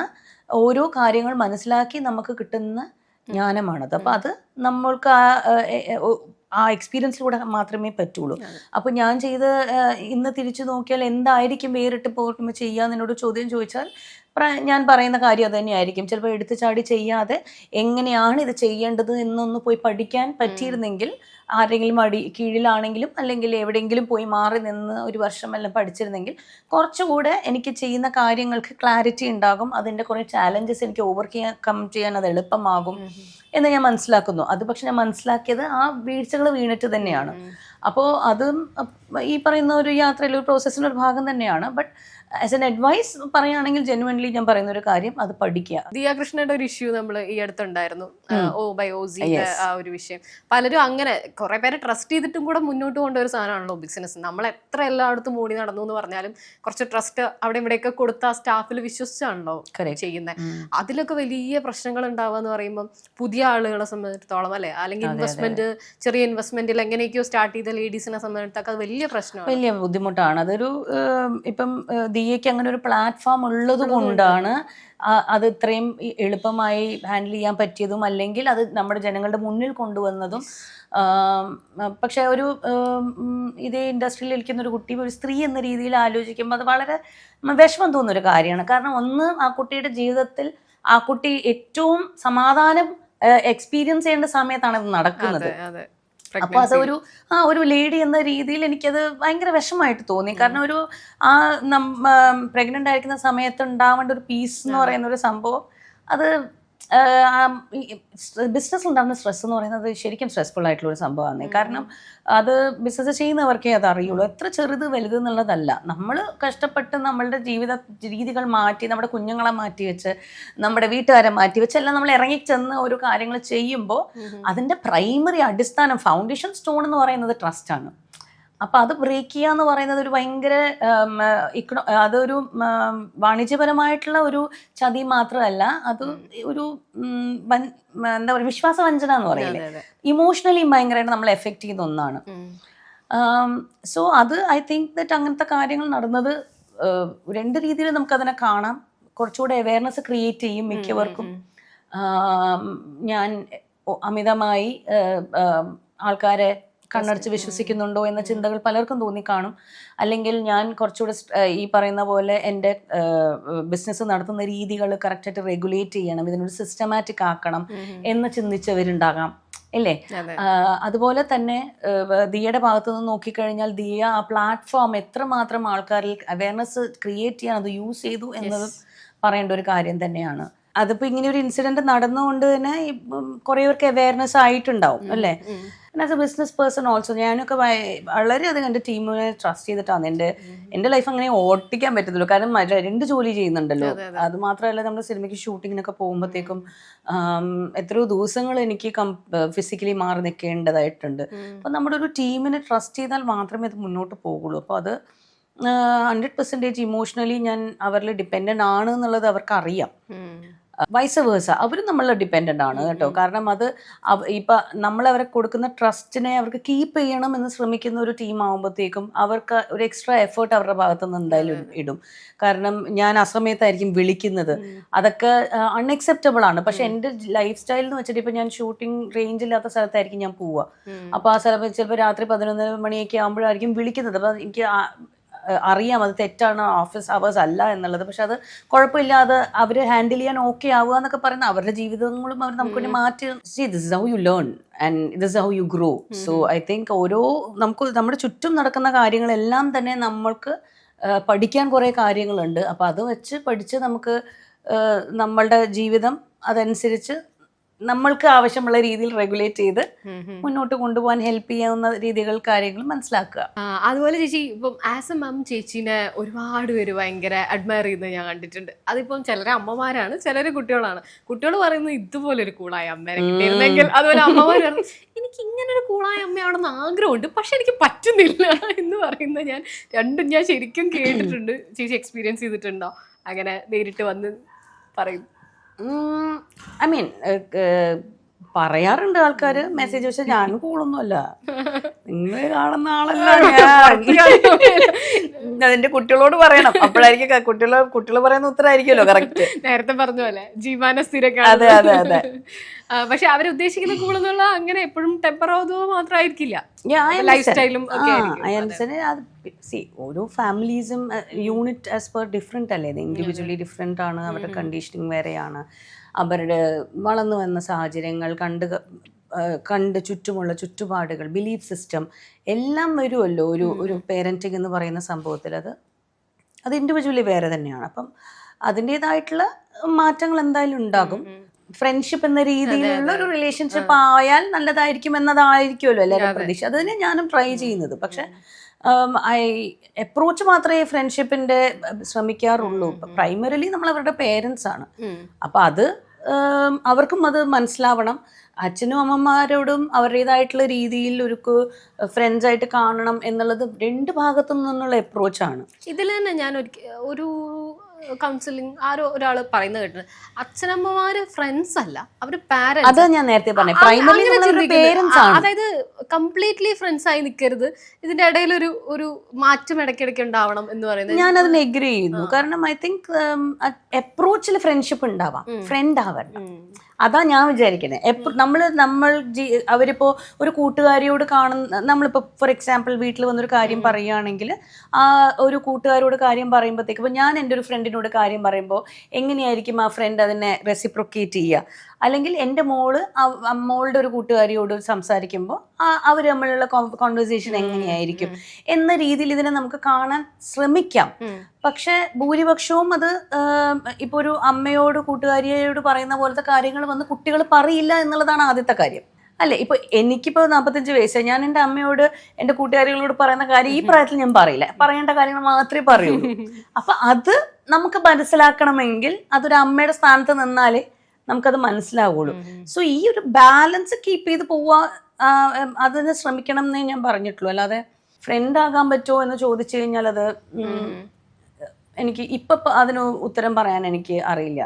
ഓരോ കാര്യങ്ങൾ മനസ്സിലാക്കി നമുക്ക് കിട്ടുന്ന ജ്ഞാനമാണത്. അപ്പോൾ അത് നമ്മൾക്ക് ആ എക്സ്പീരിയൻസിലൂടെ മാത്രമേ പറ്റുള്ളൂ. അപ്പോൾ ഞാൻ ചെയ്ത് ഇന്ന് തിരിച്ചു നോക്കിയാൽ എന്തായിരിക്കും വേറിട്ട് പോർട്ടുമ്പോൾ ചെയ്യാന്ന് എന്നോട് ചോദ്യം ചോദിച്ചാൽ ഞാൻ പറയുന്ന കാര്യം അത് തന്നെയായിരിക്കും. ചിലപ്പോൾ എടുത്തു ചാടി ചെയ്യാതെ എങ്ങനെയാണ് ഇത് ചെയ്യേണ്ടത് എന്നൊന്ന് പോയി പഠിക്കാൻ പറ്റിയിരുന്നെങ്കിൽ, ആരെങ്കിലും കീഴിലാണെങ്കിലും അല്ലെങ്കിൽ എവിടെയെങ്കിലും പോയി മാറി നിന്ന് ഒരു വർഷം എല്ലാം പഠിച്ചിരുന്നെങ്കിൽ കുറച്ചുകൂടെ എനിക്ക് ചെയ്യുന്ന കാര്യങ്ങൾക്ക് ക്ലാരിറ്റി ഉണ്ടാകും. അതിൻ്റെ കുറേ ചാലഞ്ചസ് എനിക്ക് ഓവർകം ചെയ്യാൻ അത് എളുപ്പമാകും എന്ന് ഞാൻ മനസ്സിലാക്കുന്നു. അത് പക്ഷെ ഞാൻ മനസ്സിലാക്കിയത് ആ വീഴ്ചകൾ വീണിട്ട് തന്നെയാണ്. അപ്പോൾ അതും ഈ പറയുന്ന ഒരു യാത്രയിലെ ഒരു പ്രോസസ്സിൻ്റെ ഒരു ഭാഗം തന്നെയാണ്. ബട്ട് ആസ് എൻ അഡ്വൈസ് പറയുകയാണെങ്കിൽ ജെന്യുവൻലി ഞാൻ പറയുന്ന ഒരു കാര്യം, അത് പഠിക്കുക. ദിയാകൃഷ്ണയുടെ ഒരു ഇഷ്യൂ നമ്മൾ ഈ അടുത്തുണ്ടായിരുന്നു, ആ ഒരു വിഷയം. പലരും അങ്ങനെ കുറെ പേരെ ട്രസ്റ്റ് ചെയ്തിട്ടും കൂടെ മുന്നോട്ട് കൊണ്ട ഒരു സാധനമാണല്ലോ ബിസിനസ്. നമ്മൾ എത്ര എല്ലായിടത്തും ഓടി നടന്നു എന്ന് പറഞ്ഞാലും കുറച്ച് ട്രസ്റ്റ് അവിടെ ഇവിടെയൊക്കെ കൊടുത്ത ആ സ്റ്റാഫിൽ വിശ്വസിച്ചാണല്ലോ ചെയ്യുന്നത്. അതിലൊക്കെ വലിയ പ്രശ്നങ്ങൾ ഉണ്ടാവുക എന്ന് പറയുമ്പോൾ പുതിയ ആളുകളെ സംബന്ധിച്ചിടത്തോളം അല്ലെ, അല്ലെങ്കിൽ ചെറിയ ഇൻവെസ്റ്റ്മെന്റിൽ എങ്ങനെയൊക്കെയോ സ്റ്റാർട്ട് ചെയ്ത ചെയ്ത ലേഡീസിനെ സംബന്ധിച്ചൊക്കെ അത് വലിയ പ്രശ്നമാണ്, വലിയ ബുദ്ധിമുട്ടാണ്. അതൊരു ഇപ്പം ദിയയ്ക്ക് അങ്ങനെ ഒരു പ്ലാറ്റ്ഫോം ഉള്ളത് കൊണ്ടാണ് അത് ഇത്രയും എളുപ്പമായി ഹാൻഡിൽ ചെയ്യാൻ പറ്റിയതും, അല്ലെങ്കിൽ അത് നമ്മുടെ ജനങ്ങളുടെ മുന്നിൽ കൊണ്ടുവന്നതും. പക്ഷെ ഒരു ഇതേ ഇൻഡസ്ട്രിയിൽ ഇരിക്കുന്ന ഒരു കുട്ടി ഒരു സ്ത്രീ എന്ന രീതിയിൽ ആലോചിക്കുമ്പോൾ അത് വളരെ വിഷമം തോന്നുന്നൊരു കാര്യമാണ്. കാരണം ഒന്ന്, ആ കുട്ടിയുടെ ജീവിതത്തിൽ ആ കുട്ടി ഏറ്റവും സമാധാനം എക്സ്പീരിയൻസ് ചെയ്യേണ്ട സമയത്താണ് ഇത് നടക്കുന്നത്. അപ്പൊ അതൊരു ഒരു ലേഡി എന്ന രീതിയിൽ എനിക്കത് ഭയങ്കര വിഷമമായിട്ട് തോന്നി. കാരണം ഒരു പ്രഗ്നന്റ് ആയിരിക്കുന്ന സമയത്ത് ഉണ്ടാവേണ്ട ഒരു പീസ് എന്ന് പറയുന്ന ഒരു സംഭവം, അത് ബിസിനസ്സിൽ ഉണ്ടാകുന്ന സ്ട്രെസ് എന്ന് പറയുന്നത് ശരിക്കും സ്ട്രെസ്ഫുൾ ആയിട്ടുള്ള ഒരു സംഭവമാണ്. കാരണം അത് ബിസിനസ് ചെയ്യുന്നവർക്കേ അത് അറിയുള്ളൂ. എത്ര ചെറുത് വലുത് എന്നുള്ളതല്ല. നമ്മൾ കഷ്ടപ്പെട്ട് നമ്മളുടെ ജീവിത രീതികൾ മാറ്റി, നമ്മുടെ കുഞ്ഞുങ്ങളെ മാറ്റി വെച്ച്, നമ്മുടെ വീട്ടുകാരെ മാറ്റി വെച്ച് എല്ലാം നമ്മൾ ഇറങ്ങിച്ചെന്ന് ഒരു കാര്യങ്ങൾ ചെയ്യുമ്പോൾ അതിൻ്റെ പ്രൈമറി അടിസ്ഥാനം, ഫൗണ്ടേഷൻ സ്റ്റോൺ എന്ന് പറയുന്നത് ട്രസ്റ്റാണ്. അപ്പം അത് ബ്രേക്ക് ചെയ്യുക എന്ന് പറയുന്നത് ഒരു ഭയങ്കര അതൊരു വാണിജ്യപരമായിട്ടുള്ള ഒരു ചതി മാത്രമല്ല, അത് ഒരു എന്താ പറയുക, വിശ്വാസവഞ്ചന എന്ന് പറയുന്നത് ഇമോഷണലി ഭയങ്കരമായിട്ട് നമ്മളെ എഫക്റ്റ് ചെയ്യുന്ന ഒന്നാണ്. സോ അത് ഐ തിങ്ക് ദറ്റ് അങ്ങനത്തെ കാര്യങ്ങൾ നടന്നത് രണ്ട് രീതിയിൽ നമുക്കതിനെ കാണാം. കുറച്ചുകൂടെ അവയർനെസ് ക്രിയേറ്റ് ചെയ്യും മിക്കവർക്കും. ഞാൻ അമിതമായി ആൾക്കാരെ കണ്ണടച്ച് വിശ്വസിക്കുന്നുണ്ടോ എന്ന ചിന്തകൾ പലർക്കും തോന്നിക്കാണും. അല്ലെങ്കിൽ ഞാൻ കുറച്ചുകൂടെ ഈ പറയുന്ന പോലെ എൻ്റെ ബിസിനസ് നടത്തുന്ന രീതികൾ കറക്റ്റായിട്ട് റെഗുലേറ്റ് ചെയ്യണം, ഇതിനൊരു സിസ്റ്റമാറ്റിക് ആക്കണം എന്ന് ചിന്തിച്ചവരുണ്ടാകാം, അല്ലേ? അതുപോലെ തന്നെ ദിയയുടെ ഭാഗത്തു നിന്ന് നോക്കിക്കഴിഞ്ഞാൽ ദിയ ആ പ്ലാറ്റ്ഫോം എത്രമാത്രം ആൾക്കാരിൽ അവയർനെസ് ക്രിയേറ്റ് ചെയ്യാൻ അത് യൂസ് ചെയ്തു എന്നത് പറയേണ്ട ഒരു കാര്യം തന്നെയാണ്. അതിപ്പോൾ ഇങ്ങനെ ഒരു ഇൻസിഡന്റ് നടന്നുകൊണ്ട് തന്നെ കുറേ പേർക്ക് അവയർനെസ് ആയിട്ടുണ്ടാവും, അല്ലേ? As A business person also ഞാനൊക്കെ വളരെയധികം എൻ്റെ ടീമിനെ ട്രസ്റ്റ് ചെയ്തിട്ടാണ് എൻ്റെ ലൈഫ് അങ്ങനെ ഓട്ടിക്കാൻ പറ്റത്തുള്ളൂ. കാരണം രണ്ട് ജോലി ചെയ്യുന്നുണ്ടല്ലോ. അത് മാത്രമല്ല, നമ്മുടെ സിനിമയ്ക്ക് ഷൂട്ടിങ്ങിനൊക്കെ പോകുമ്പോഴത്തേക്കും എത്രയോ ദിവസങ്ങൾ എനിക്ക് ഫിസിക്കലി മാറി നിൽക്കേണ്ടതായിട്ടുണ്ട്. അപ്പം നമ്മുടെ ഒരു ടീമിനെ ട്രസ്റ്റ് ചെയ്താൽ മാത്രമേ അത് മുന്നോട്ട് പോകുള്ളൂ. അപ്പോൾ അത് 100% ഇമോഷണലി ഞാൻ അവരിൽ ഡിപ്പെൻഡൻ്റ് ആണ് എന്നുള്ളത് അവർക്ക് അറിയാം. വൈസ് വേഴ്സ അവരും നമ്മളിൽ ഡിപ്പെൻഡൻ്റ് ആണ് കേട്ടോ. കാരണം അത് ഇപ്പം നമ്മളവരെ കൊടുക്കുന്ന ട്രസ്റ്റിനെ അവർക്ക് കീപ്പ് ചെയ്യണം എന്ന് ശ്രമിക്കുന്ന ഒരു ടീം ആകുമ്പോഴത്തേക്കും അവർക്ക് ഒരു എക്സ്ട്രാ എഫേർട്ട് അവരുടെ ഭാഗത്തു നിന്ന് എന്തായാലും ഇടും. കാരണം ഞാൻ അസമയത്തായിരിക്കും വിളിക്കുന്നത്, അതൊക്കെ അൺഎക്സെപ്റ്റബിൾ ആണ്. പക്ഷെ എൻ്റെ ലൈഫ് സ്റ്റൈൽ എന്ന് വെച്ചിട്ട് ഇപ്പം ഞാൻ ഷൂട്ടിംഗ് റേഞ്ച് ഇല്ലാത്ത സ്ഥലത്തായിരിക്കും ഞാൻ പോവുക. അപ്പോൾ ആ സ്ഥലത്ത് ചിലപ്പോൾ രാത്രി 11 മണിയൊക്കെ ആകുമ്പോഴായിരിക്കും വിളിക്കുന്നത്. അപ്പം എനിക്ക് അറിയാം അത് തെറ്റാണ്, ഓഫീസ് അവേഴ്സ് അല്ല എന്നുള്ളത്. പക്ഷെ അത് കുഴപ്പമില്ലാതെ അവർ ഹാൻഡിൽ ചെയ്യാൻ ഓക്കെ ആവുക എന്നൊക്കെ പറയുന്ന അവരുടെ ജീവിതങ്ങളും അവർ നമുക്ക് വേണ്ടി മാറ്റി. This is how you learn and this is how you grow. So I think നമുക്ക് നമ്മുടെ ചുറ്റും നടക്കുന്ന കാര്യങ്ങളെല്ലാം തന്നെ നമ്മൾക്ക് പഠിക്കാൻ കുറേ കാര്യങ്ങളുണ്ട്. അപ്പോൾ അത് വെച്ച് പഠിച്ച് നമുക്ക് നമ്മളുടെ ജീവിതം അതനുസരിച്ച് നമ്മൾക്ക് ആവശ്യമുള്ള രീതിയിൽ റെഗുലേറ്റ് ചെയ്ത് മുന്നോട്ട് കൊണ്ടുപോകാൻ ഹെൽപ്പ് ചെയ്യാവുന്ന രീതികൾ കാര്യങ്ങൾ മനസ്സിലാക്കുക. അതുപോലെ ചേച്ചി ഇപ്പം ആസ് എ മം ചേച്ചീനെ ഒരുപാട് പേര് ഭയങ്കര അഡ്മയർ ചെയ്യുന്നത് ഞാൻ കണ്ടിട്ടുണ്ട്. അതിപ്പം ചിലരെ അമ്മമാരാണ്, ചിലര് കുട്ടികളാണ്. കുട്ടികൾ പറയുന്നത് ഇതുപോലൊരു കൂളായ അമ്മേനെ കിട്ടിയിരുന്നെങ്കിൽ, അതുപോലെ അമ്മമാർ എനിക്ക് ഇങ്ങനെ ഒരു കൂളായ അമ്മയാണെന്ന് ആഗ്രഹമുണ്ട് പക്ഷെ എനിക്ക് പറ്റുന്നില്ല എന്ന് പറയുന്നത് ഞാൻ രണ്ടും ഞാൻ ശരിക്കും കേട്ടിട്ടുണ്ട്. ചേച്ചി എക്സ്പീരിയൻസ് ചെയ്തിട്ടുണ്ടോ അങ്ങനെ നേരിട്ട് വന്ന് പറയും? ഐ മീൻ പറയാറുണ്ട് ആൾക്കാർ മെസ്സേജ്. പക്ഷെ ഞാൻ കൂളൊന്നുമല്ല, നിങ്ങൾ കാണുന്ന ആളല്ല. അതിന്റെ കുട്ടികളോട് പറയണം, അപ്പോഴായിരിക്കും കുട്ടികൾ പറയുന്ന ഉത്തരമായിരിക്കുമല്ലോ കറക്റ്റ്. നേരത്തെ പറഞ്ഞ പോലെ ജീവാന സ്ഥിരം. അതെ അതെ അതെ. പക്ഷെ അവരുദ്ദേശിക്കുന്ന കൂളെന്നുള്ള അങ്ങനെ എപ്പോഴും ടെമ്പറോ മാത്രമായിരിക്കില്ല, ലൈഫ് സ്റ്റൈലും ഓരോ ഫാമിലീസും യൂണിറ്റ് ആസ് പെർ ഡിഫറെന്റ് അല്ലേ? ഇൻഡിവിജ്വലി ഡിഫറെന്റ് ആണ്. അവരുടെ കണ്ടീഷനിങ് വേറെയാണ്, അവരുടെ വളർന്നു വന്ന സാഹചര്യങ്ങൾ, കണ്ട് ചുറ്റുമുള്ള ചുറ്റുപാടുകൾ, ബിലീഫ് സിസ്റ്റം എല്ലാം വരുമല്ലോ ഒരു പേരൻറ്റിങ് എന്ന് പറയുന്ന സംഭവത്തിൽ. അത് ഇൻഡിവിജ്വലി വേറെ തന്നെയാണ്. അപ്പം അതിൻ്റെതായിട്ടുള്ള മാറ്റങ്ങൾ എന്തായാലും ഉണ്ടാകും. ഫ്രണ്ട്ഷിപ്പ് എന്ന രീതിയിലുള്ള ഒരു റിലേഷൻഷിപ്പ് ആയാൽ നല്ലതായിരിക്കും എന്നതായിരിക്കുമല്ലോ എല്ലാവരും പ്രതീക്ഷ. അത് തന്നെ ഞാനും ട്രൈ ചെയ്യുന്നത്. പക്ഷെ അപ്രോച്ച് മാത്രമേ ഫ്രണ്ട്ഷിപ്പിന്റെ ശ്രമിക്കാറുള്ളൂ. പ്രൈമറിലി നമ്മൾ അവരുടെ പേരൻസ് ആണ്. അപ്പൊ അത് അവർക്കും അത് മനസ്സിലാവണം. അച്ഛനും അമ്മമാരോടും അവരുടേതായിട്ടുള്ള രീതിയിൽ ഒരു ഫ്രണ്ട്സ് ആയിട്ട് കാണണം എന്നുള്ളത് രണ്ട് ഭാഗത്തു നിന്നുള്ള അപ്രോച്ചാണ്. ഇതിൽ തന്നെ ഞാൻ ഒരു കൗൺസിലിംഗ് ആരോ ഒരാള് പറയുന്നത് കേട്ടത്, അച്ഛനമ്മമാര് ഫ്രണ്ട്സ് അല്ല, അവര് പാരന്റ്സ്. അതാ ഞാൻ നേരത്തെ പറഞ്ഞത്, പ്രൈമറി പേരൻസ് ആണ്. അതായത് കംപ്ലീറ്റ്ലി ഫ്രണ്ട്സ് ആയി നിൽക്കരുത്, ഇതിന്റെ ഇടയിൽ ഒരു മാറ്റം ഇടയ്ക്കിടയ്ക്ക് ഉണ്ടാവണം എന്ന് പറയുന്നത് ഞാൻ അതിന് എഗ്രി ചെയ്യുന്നു. കാരണം ഐ തിങ്ക് അപ്രോച്ചിൽ ഫ്രണ്ട്ഷിപ്പ് ഉണ്ടാവാം, ഫ്രണ്ട് ആവണ്ട. അതാ ഞാൻ വിചാരിക്കുന്നത്. അവരിപ്പോ ഒരു കൂട്ടുകാരിയോട് നമ്മളിപ്പോ ഫോർ എക്സാമ്പിൾ വീട്ടിൽ വന്നൊരു കാര്യം പറയുകയാണെങ്കിൽ ആ ഒരു കൂട്ടുകാരോട് കാര്യം പറയുമ്പോഴത്തേക്ക്, ഇപ്പൊ ഞാൻ എൻ്റെ ഒരു ഫ്രണ്ടിനോട് കാര്യം പറയുമ്പോൾ എങ്ങനെയായിരിക്കും ആ ഫ്രണ്ട് അതിനെ റെസിപ്രൊക്കേറ്റ് ചെയ്യുക, അല്ലെങ്കിൽ എൻ്റെ മോളുടെ ഒരു കൂട്ടുകാരിയോട് സംസാരിക്കുമ്പോൾ അവർ തമ്മിലുള്ള കോൺവെർസേഷൻ എങ്ങനെയായിരിക്കും എന്ന രീതിയിൽ ഇതിനെ നമുക്ക് കാണാൻ ശ്രമിക്കാം. പക്ഷെ ഭൂരിപക്ഷവും അത് ഇപ്പൊ ഒരു അമ്മയോട് കൂട്ടുകാരിയോട് പറയുന്ന പോലത്തെ കാര്യങ്ങൾ വന്ന് കുട്ടികൾ പറയില്ല എന്നുള്ളതാണ് ആദ്യത്തെ കാര്യം, അല്ലെ? ഇപ്പൊ എനിക്കിപ്പോ 45 വയസ്സായി, ഞാൻ എൻ്റെ അമ്മയോട് എൻ്റെ കൂട്ടുകാരികളോട് പറയുന്ന കാര്യം ഈ പ്രായത്തിൽ ഞാൻ പറയില്ല, പറയേണ്ട കാര്യങ്ങൾ മാത്രമേ പറയുള്ളൂ. അപ്പൊ അത് നമുക്ക് മനസ്സിലാക്കണമെങ്കിൽ അതൊരു അമ്മയുടെ സ്ഥാനത്ത് നിന്നാലേ നമുക്കത് മനസ്സിലാവുള്ളൂ. സോ ഈ ഒരു ബാലൻസ് കീപ്പ് ചെയ്ത് പോവാ, അതിന് ശ്രമിക്കണം എന്നേ ഞാൻ പറഞ്ഞിട്ടുള്ളൂ. അല്ലാതെ ഫ്രണ്ട് ആകാൻ പറ്റുമോ എന്ന് ചോദിച്ചു കഴിഞ്ഞാൽ അത് എനിക്ക് ഇപ്പൊ അതിന് ഉത്തരം പറയാൻ എനിക്ക് അറിയില്ല.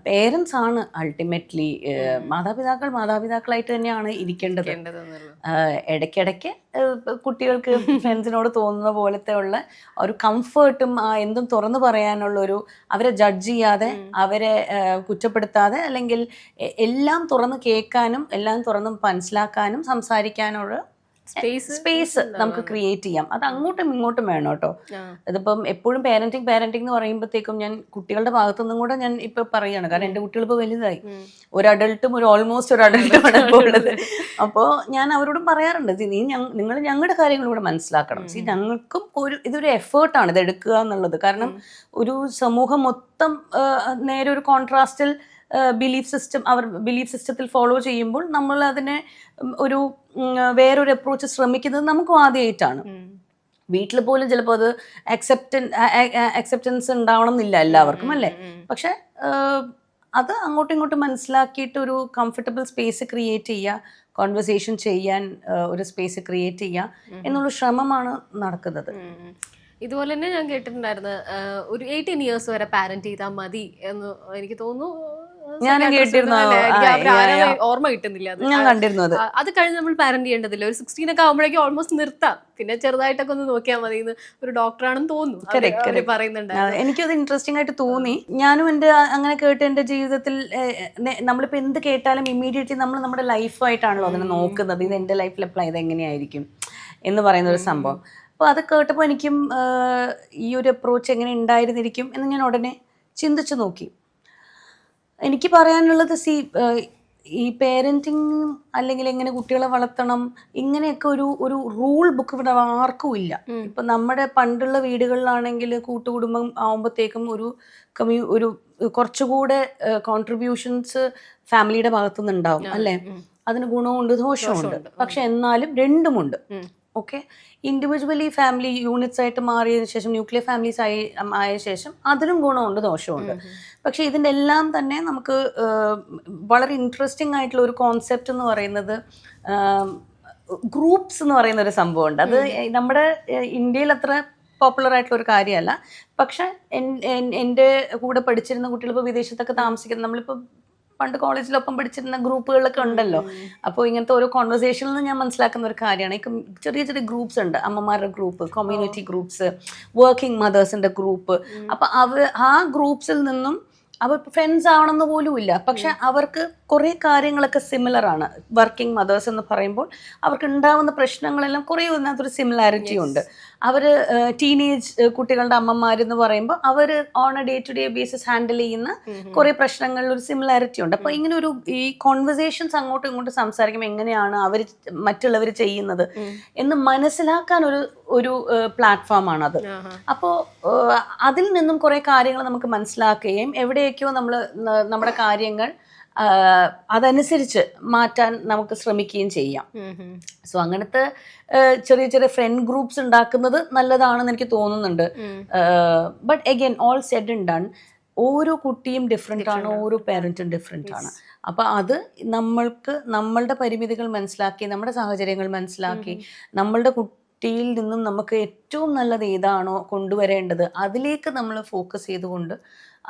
പേരൻസ് ആണ് അൾട്ടിമേറ്റ്ലി, മാതാപിതാക്കളായിട്ട് തന്നെയാണ് ഇരിക്കേണ്ടത്. ഇടയ്ക്കിടയ്ക്ക് കുട്ടികൾക്ക് ഫ്രണ്ട്സിനോട് തോന്നുന്ന പോലത്തെ ഉള്ള ഒരു കംഫേർട്ടും എന്തും തുറന്നു പറയാനുള്ള അവരെ ജഡ്ജ് ചെയ്യാതെ, അവരെ കുറ്റപ്പെടുത്താതെ, അല്ലെങ്കിൽ എല്ലാം തുറന്ന് കേൾക്കാനും എല്ലാം തുറന്ന് മനസ്സിലാക്കാനും സംസാരിക്കാനുള്ള സ്പേസ് നമുക്ക് ക്രിയേറ്റ് ചെയ്യാം. അത് അങ്ങോട്ടും ഇങ്ങോട്ടും വേണം കേട്ടോ. ഇതിപ്പം എപ്പോഴും പാരന്റിങ് എന്ന് പറയുമ്പോഴത്തേക്കും ഞാൻ കുട്ടികളുടെ ഭാഗത്തുനിന്നും കൂടെ ഞാൻ ഇപ്പൊ പറയാണ്. കാരണം എന്റെ കുട്ടികൾ ഇപ്പൊ വലുതായി, ഒരു അഡൾട്ടും ഓൾമോസ്റ്റ് ഒരു അഡൾട്ടുമാണ് ഇപ്പോൾ ഉള്ളത്. അപ്പോൾ ഞാൻ അവരോടും പറയാറുണ്ട്, നിങ്ങൾ ഞങ്ങളുടെ കാര്യങ്ങൾ കൂടെ മനസ്സിലാക്കണം. ഞങ്ങൾക്കും ഇതൊരു എഫേർട്ടാണ് ഇത് എടുക്കുക എന്നുള്ളത്. കാരണം ഒരു സമൂഹം മൊത്തം നേരെ ഒരു കോൺട്രാസ്റ്റിൽ ബിലീഫ് സിസ്റ്റത്തിൽ ഫോളോ ചെയ്യുമ്പോൾ നമ്മൾ അതിനെ വേറൊരു അപ്രോച്ച് ശ്രമിക്കുന്നത് നമുക്കും ആദ്യമായിട്ടാണ്. വീട്ടിൽ പോലും ചിലപ്പോൾ അത് അക്സെപ്റ്റൻസ് ഉണ്ടാവണം എന്നില്ല എല്ലാവർക്കും, അല്ലേ? പക്ഷെ അത് അങ്ങോട്ടും ഇങ്ങോട്ടും മനസ്സിലാക്കിയിട്ട് ഒരു കംഫർട്ടബിൾ സ്പേസ് ക്രിയേറ്റ് ചെയ്യുക, കോൺവെർസേഷൻ ചെയ്യാൻ ഒരു സ്പേസ് ക്രിയേറ്റ് ചെയ്യുക എന്നുള്ള ശ്രമമാണ് നടക്കുന്നത്. ഇതുപോലെ തന്നെ ഞാൻ കേട്ടിട്ടുണ്ടായിരുന്നു, ഒരു 18 years വരെ പാരന്റ് ചെയ്താൽ മതി എന്ന് എനിക്ക് തോന്നുന്നു. ഞാൻ കേട്ടിരുന്നു, ഓർമ്മ കിട്ടുന്നില്ല. ഞാൻ കണ്ടിരുന്നു. അത് കഴിഞ്ഞ് നമ്മൾ പാരന്റ് ചെയ്യേണ്ടതില്ല, ഒരു 16 ഒക്കെ ആകുമ്പോഴേക്കും ഓൾമോസ്റ്റ് നിർത്താം, പിന്നെ ചെറുതായിട്ടൊക്കെ ഒന്ന് നോക്കിയാൽ മതി എന്ന് ഒരു ഡോക്ടറാണെന്ന് തോന്നുന്നു പറയുന്നുണ്ട്. എനിക്കത് ഇൻട്രസ്റ്റിംഗ് ആയിട്ട് തോന്നി. ഞാനും അങ്ങനെ കേട്ട് എൻ്റെ ജീവിതത്തിൽ നമ്മളിപ്പോൾ എന്ത് കേട്ടാലും ഇമ്മീഡിയറ്റ്ലി നമ്മൾ നമ്മുടെ ലൈഫായിട്ടാണല്ലോ അതിനെ നോക്കുന്നത്. ഇത് എൻ്റെ ലൈഫിൽ അപ്ലൈ ചെയ്ത് എങ്ങനെയായിരിക്കും എന്ന് പറയുന്ന ഒരു സംഭവം. അപ്പോൾ അത് കേട്ടപ്പോൾ എനിക്കും ഈ ഒരു അപ്രോച്ച് എങ്ങനെ ഉണ്ടായിരുന്നിരിക്കും എന്ന് ഞാൻ ഉടനെ ചിന്തിച്ചു നോക്കി. എനിക്ക് പറയാനുള്ളത്, ഈ പേരൻറ്റിങ് അല്ലെങ്കിൽ എങ്ങനെ കുട്ടികളെ വളർത്തണം ഇങ്ങനെയൊക്കെ ഒരു റൂൾ ബുക്ക് ഇവിടെ ആർക്കും ഇല്ല. ഇപ്പം നമ്മുടെ പണ്ടുള്ള വീടുകളിലാണെങ്കിൽ കൂട്ടുകുടുംബം ആവുമ്പോഴത്തേക്കും ഒരു കുറച്ചുകൂടെ കോൺട്രിബ്യൂഷൻസ് ഫാമിലിയുടെ ഭാഗത്തുനിന്ന് ഉണ്ടാവും, അല്ലേ? അതിന് ഗുണമുണ്ട് ദോഷമുണ്ട്. പക്ഷെ എന്നാലും രണ്ടുമുണ്ട്. ഓക്കെ, ഇൻഡിവിജ്വലി ഫാമിലി യൂണിറ്റ്സ് ആയിട്ട് മാറിയതിനു ശേഷം ന്യൂക്ലിയർ ഫാമിലീസ് ആയ ശേഷം അതിനും ഗുണമുണ്ട് ദോഷമുണ്ട്. പക്ഷെ ഇതിൻ്റെ എല്ലാം തന്നെ നമുക്ക് വളരെ ഇൻട്രസ്റ്റിംഗ് ആയിട്ടുള്ള ഒരു കോൺസെപ്റ്റ് എന്ന് പറയുന്നത് ഗ്രൂപ്പ്സ് എന്ന് പറയുന്ന ഒരു സംഭവമുണ്ട്. അത് നമ്മുടെ ഇന്ത്യയിൽ അത്ര പോപ്പുലർ ആയിട്ടുള്ള ഒരു കാര്യമല്ല. പക്ഷെ എൻ്റെ കൂടെ പഠിച്ചിരുന്ന കുട്ടികൾ ഇപ്പോൾ വിദേശത്തൊക്കെ താമസിക്കുന്നത്, നമ്മളിപ്പോൾ പണ്ട് കോളേജിലൊപ്പം പഠിച്ചിരുന്ന ഗ്രൂപ്പുകളിലൊക്കെ ഉണ്ടല്ലോ. അപ്പോൾ ഇങ്ങനത്തെ ഓരോ കോൺവെർസേഷനിൽ നിന്ന് ഞാൻ മനസ്സിലാക്കുന്ന ഒരു കാര്യമാണ്, ചെറിയ ചെറിയ ഗ്രൂപ്പ്സ് ഉണ്ട്, അമ്മമാരുടെ ഗ്രൂപ്പ്, കമ്മ്യൂണിറ്റി ഗ്രൂപ്പ്സ്, വർക്കിംഗ് മദേഴ്സിന്റെ ഗ്രൂപ്പ്. അപ്പൊ ആ ഗ്രൂപ്പ്സിൽ നിന്നും അവർ ഫ്രണ്ട്സ് ആവണമെന്ന് പോലും ഇല്ല, പക്ഷെ അവർക്ക് കുറേ കാര്യങ്ങളൊക്കെ സിമിലർ ആണ്. വർക്കിംഗ് മദേഴ്സ് എന്ന് പറയുമ്പോൾ അവർക്ക് ഉണ്ടാവുന്ന പ്രശ്നങ്ങളെല്ലാം കുറേ അതിനകത്തൊരു സിമിലാരിറ്റി ഉണ്ട്. അവർ ടീനേജ് കുട്ടികളുടെ അമ്മമാരെന്ന് പറയുമ്പോൾ അവർ on a day to day basis handle ചെയ്യുന്ന കുറേ പ്രശ്നങ്ങളിൽ ഒരു സിമിലാരിറ്റി ഉണ്ട്. അപ്പോൾ ഇങ്ങനെ ഈ കോൺവെർസേഷൻസ് അങ്ങോട്ടും ഇങ്ങോട്ടും സംസാരിക്കുമ്പോൾ എങ്ങനെയാണ് അവർ മറ്റുള്ളവർ ചെയ്യുന്നത് എന്ന് മനസ്സിലാക്കാൻ ഒരു പ്ലാറ്റ്ഫോമാണ് അത്. അപ്പോൾ അതിൽ നിന്നും കുറേ കാര്യങ്ങൾ നമുക്ക് മനസ്സിലാക്കുകയും എവിടെയൊക്കെയോ നമ്മുടെ കാര്യങ്ങൾ അതനുസരിച്ച് മാറ്റാൻ നമുക്ക് ശ്രമിക്കുകയും ചെയ്യാം. സോ അങ്ങനത്തെ ചെറിയ ചെറിയ ഫ്രണ്ട് ഗ്രൂപ്പ്സ് ഉണ്ടാക്കുന്നത് നല്ലതാണെന്ന് എനിക്ക് തോന്നുന്നുണ്ട്. But again all said and done, ഓരോ കുട്ടിയും ഡിഫറെൻ്റ് ആണ്, ഓരോ പേരൻറ്റും ഡിഫറെൻ്റ് ആണ്. അപ്പം അത് നമ്മളുടെ പരിമിതികൾ മനസ്സിലാക്കി, നമ്മുടെ സാഹചര്യങ്ങൾ മനസ്സിലാക്കി, നമ്മളുടെ കുട്ടിയിൽ നിന്നും നമുക്ക് ഏറ്റവും നല്ലത് ഏതാണോ കൊണ്ടുവരേണ്ടത് അതിലേക്ക് നമ്മൾ ഫോക്കസ് ചെയ്തുകൊണ്ട്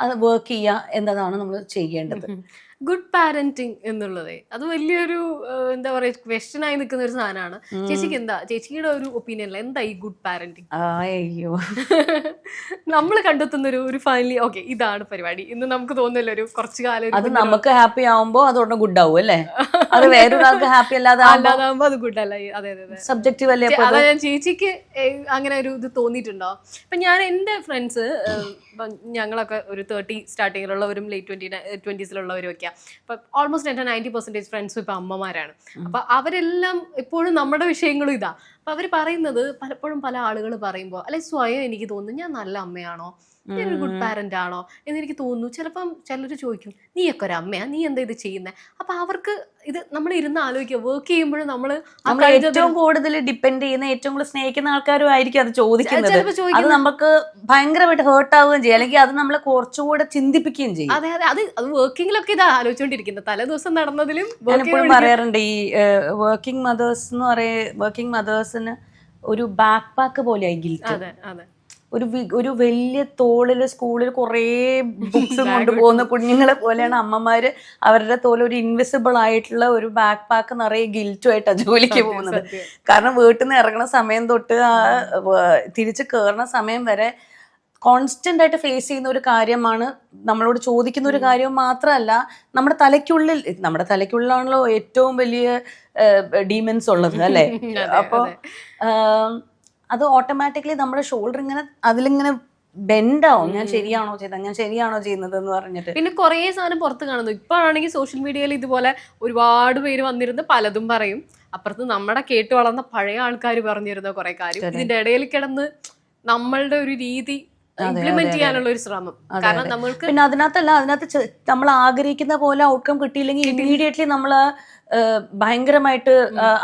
അത് വർക്ക് ചെയ്യുക എന്നതാണ് നമ്മൾ ചെയ്യേണ്ടത്. ഗുഡ് പാരന്റിങ് എന്നുള്ളത് അത് വലിയൊരു എന്താ പറയാ ക്വസ്റ്റ്യൻ ആയി നിൽക്കുന്ന ഒരു സാധനമാണ്. ചേച്ചിക്ക് എന്താ, ചേച്ചിയുടെ ഒരു ഒപ്പീനിയനിൽ എന്താ ഈ ഗുഡ് പാരന്റിങ്? അയ്യോ നമ്മൾ കണ്ടെത്തുന്ന ഒരു ഫൈനലി ഓക്കെ ഇതാണ് പരിപാടി ഇന്ന് നമുക്ക് തോന്നുന്നില്ല ഒരു കുറച്ചു കാലം അത് നമുക്ക് ഹാപ്പി ആവുമ്പോ അതുകൊണ്ട് ഗുഡ് ആവും അല്ലേ? അത് വേറൊരാൾക്ക് ഹാപ്പി അല്ലാതാകുമ്പോ അത് ഗുഡ് അല്ല. അതെ അതെ സബ്ജക്റ്റീവ് അല്ലേ? അതാ ഞാൻ ചേച്ചിക്ക് അങ്ങനെ ഒരു ഇത് തോന്നിയിട്ടുണ്ടോ? ഇപ്പൊ ഞാൻ എൻ്റെ ഫ്രണ്ട്സ് ഞങ്ങളൊക്കെ ഒരു 30 സ്റ്റാർട്ടിങ്ങിലുള്ളവരും ലേറ്റ് 20s ഒക്കെയാണ്. അപ്പൊ ഓൾമോസ്റ്റ് എൻ്റെ 90% ഫ്രണ്ട്സും ഇപ്പൊ അമ്മമാരാണ്. അപ്പൊ അവരെല്ലാം എപ്പോഴും നമ്മുടെ വിഷയങ്ങളും ഇതാ. അപ്പൊ അവര് പറയുന്നത് പലപ്പോഴും പല ആളുകൾ പറയുമ്പോൾ അല്ലെ സ്വയം എനിക്ക് തോന്നുന്നു ഞാൻ നല്ല അമ്മയാണോ, ഒരു ഗുഡ് പാരന്റ് ആണോ എന്നെനിക്ക് തോന്നുന്നു. ചിലപ്പം ചിലർ ചോദിക്കും നീയൊക്കെ ഒരു അമ്മയാ, നീ എന്താ ഇത് ചെയ്യുന്നത്? അപ്പൊ അവർക്ക് ഇത് നമ്മൾ ഇരുന്ന് ആലോചിക്കുക, വർക്ക് ചെയ്യുമ്പോഴും നമ്മൾ ഏറ്റവും കൂടുതൽ ഡിപ്പെൻഡ് ചെയ്യുന്ന ഏറ്റവും കൂടുതൽ സ്നേഹിക്കുന്ന ആൾക്കാരും ആയിരിക്കും അത് ചോദിക്കുന്നത്. അത് നമുക്ക് ഭയങ്കരമായിട്ട് ഹേർട്ട് ആവുകയും ചെയ്യും, അല്ലെങ്കിൽ അത് നമ്മളെ കുറച്ചുകൂടെ ചിന്തിപ്പിക്കുകയും ചെയ്യും. അതെ അതെ, അത് വർക്കിങ്ങിലൊക്കെ ഇതാ ആലോചിച്ചോണ്ടിരിക്കുന്നത്. തലേ ദിവസം നടന്നതിലും ഞാനെപ്പോഴും പറയാറുണ്ട് ഈ വർക്കിംഗ് മദേഴ്സ് എന്ന് വർക്കിംഗ് മദേഴ്സിന് ഒരു ബാക്ക് പാക്ക് പോലെയായി ഗിൽറ്റ്. അതെ അതെ, ഒരു വലിയ തോളില് സ്കൂളിൽ കുറേ ബുക്സ് കൊണ്ടുപോകുന്ന കുഞ്ഞുങ്ങളെ പോലെയാണ് അമ്മമാര് അവരുടെ തോല് ഒരു ഇൻവിസിബിൾ ആയിട്ടുള്ള ഒരു ബാക്ക് പാക്ക് നിറയെ ഗിൽറ്റുമായിട്ടാണ് ജോലിക്ക് പോകുന്നത്. കാരണം വീട്ടിൽ നിന്ന് ഇറങ്ങുന്ന സമയം തൊട്ട് തിരിച്ച് കയറുന്ന സമയം വരെ കോൺസ്റ്റന്റ് ആയിട്ട് ഫേസ് ചെയ്യുന്ന ഒരു കാര്യമാണ്, നമ്മളോട് ചോദിക്കുന്ന ഒരു കാര്യം മാത്രമല്ല, നമ്മുടെ തലയ്ക്കുള്ളിലാണല്ലോ ഏറ്റവും വലിയ ഡീമൻസ് ഉള്ളത് അല്ലേ? അപ്പോൾ അത് ഓട്ടോമാറ്റിക്കലി നമ്മുടെ ഷോൾഡർ ഇങ്ങനെ അതിലിങ്ങനെ ബെൻഡാവും. ഞാൻ ശരിയാണോ ചെയ്യുന്നത് എന്ന് പറഞ്ഞിട്ട്. പിന്നെ കുറേ സാധനം പുറത്ത് കാണുന്നു. ഇപ്പോഴാണെങ്കിൽ സോഷ്യൽ മീഡിയയിൽ ഇതുപോലെ ഒരുപാട് പേര് വന്നിരുന്ന് പലതും പറയും. അപ്പുറത്ത് നമ്മുടെ കേട്ട് വളർന്ന പഴയ ആൾക്കാർ പറഞ്ഞിരുന്ന കുറെ കാര്യം ഇതിന്റെ ഇടയിൽ കിടന്ന് നമ്മളുടെ ഒരു രീതി ഇംപ്ലിമെന്റ് ചെയ്യാനുള്ള ഒരു ശ്രമം. കാരണം നമ്മൾക്ക് പിന്നെ അതിനകത്ത് നമ്മൾ ആഗ്രഹിക്കുന്ന പോലെ ഔട്ട്കം കിട്ടിയില്ലെങ്കിൽ ഇമ്മീഡിയറ്റ്ലി നമ്മൾ ഭയങ്കരമായിട്ട്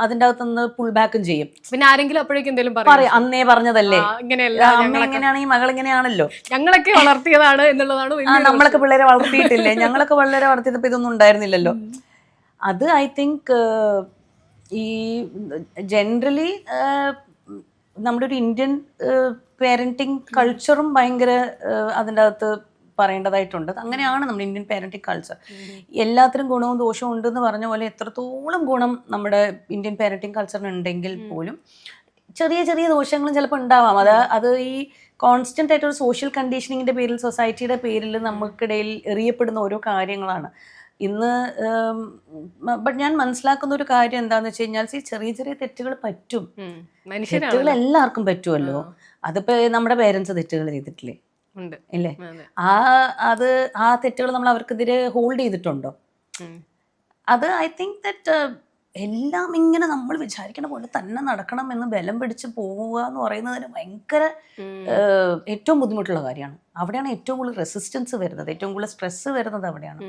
അതിന്റെ അകത്തുനിന്ന് പുൾ ബാക്കും ചെയ്യും. പിന്നെ ആരെങ്കിലും അപ്പോഴേക്കും എന്തെങ്കിലും പറയും അന്നേ പറഞ്ഞതല്ലേ, ഇങ്ങനെയല്ല, അമ്മ എങ്ങനെയാണെങ്കിൽ മകൾ ഇങ്ങനെയാണല്ലോ, ഞങ്ങളൊക്കെ വളർത്തിയതാണ് എന്നുള്ളതാണ്. നമ്മളൊക്കെ പിള്ളേരെ വളർത്തിയിട്ടില്ലേ, ഞങ്ങളൊക്കെ പിള്ളേരെ വളർത്തിയപ്പോ ഇതൊന്നും ഉണ്ടായിരുന്നില്ലല്ലോ. അത് ഐ തിങ്ക് ഈ ജനറലി നമ്മുടെ ഒരു ഇന്ത്യൻ പേരന്റിങ് കൾച്ചറും ഭയങ്കര അതിൻ്റെ അകത്ത് പറയേണ്ടതായിട്ടുണ്ട്. അങ്ങനെയാണ് നമ്മുടെ ഇന്ത്യൻ പേരന്റിങ് കൾച്ചർ. എല്ലാത്തിനും ഗുണവും ദോഷവും ഉണ്ടെന്ന് പറഞ്ഞ പോലെ എത്രത്തോളം ഗുണം നമ്മുടെ ഇന്ത്യൻ പേരന്റിങ് കൾച്ചറിന് ഉണ്ടെങ്കിൽ പോലും ചെറിയ ചെറിയ ദോഷങ്ങളും ചിലപ്പോൾ ഉണ്ടാവാം. അത് ഈ കോൺസ്റ്റന്റ് ആയിട്ട് ഒരു സോഷ്യൽ കണ്ടീഷനിങ്ങിന്റെ പേരിൽ, സൊസൈറ്റിയുടെ പേരിൽ നമുക്കിടയിൽ എറിയപ്പെടുന്ന ഓരോ കാര്യങ്ങളാണ് ഇന്ന്. ബട്ട് ഞാൻ മനസ്സിലാക്കുന്ന ഒരു കാര്യം എന്താന്ന് വെച്ച് കഴിഞ്ഞാൽ, ചെറിയ ചെറിയ തെറ്റുകൾ പറ്റും, തെറ്റുകൾ എല്ലാവർക്കും പറ്റുമല്ലോ. അതിപ്പോ നമ്മുടെ പേരൻസ് തെറ്റുകൾ ചെയ്തിട്ടില്ലേ ഇല്ലേ? ആ തെറ്റുകൾ നമ്മൾ അവർക്കെതിരെ ഹോൾഡ് ചെയ്തിട്ടുണ്ടോ? അത് ഐ തിങ്ക് ദറ്റ് എല്ലാം ഇങ്ങനെ നമ്മൾ വിചാരിക്കണ പോലെ തന്നെ നടക്കണം എന്ന് ബലം പിടിച്ച് പോവുക എന്ന് പറയുന്നതിന് ഭയങ്കര ഏറ്റവും ബുദ്ധിമുട്ടുള്ള കാര്യമാണ്. അവിടെയാണ് ഏറ്റവും കൂടുതൽ റെസിസ്റ്റൻസ് വരുന്നത്, ഏറ്റവും കൂടുതൽ സ്ട്രെസ് വരുന്നത് അവിടെയാണ്.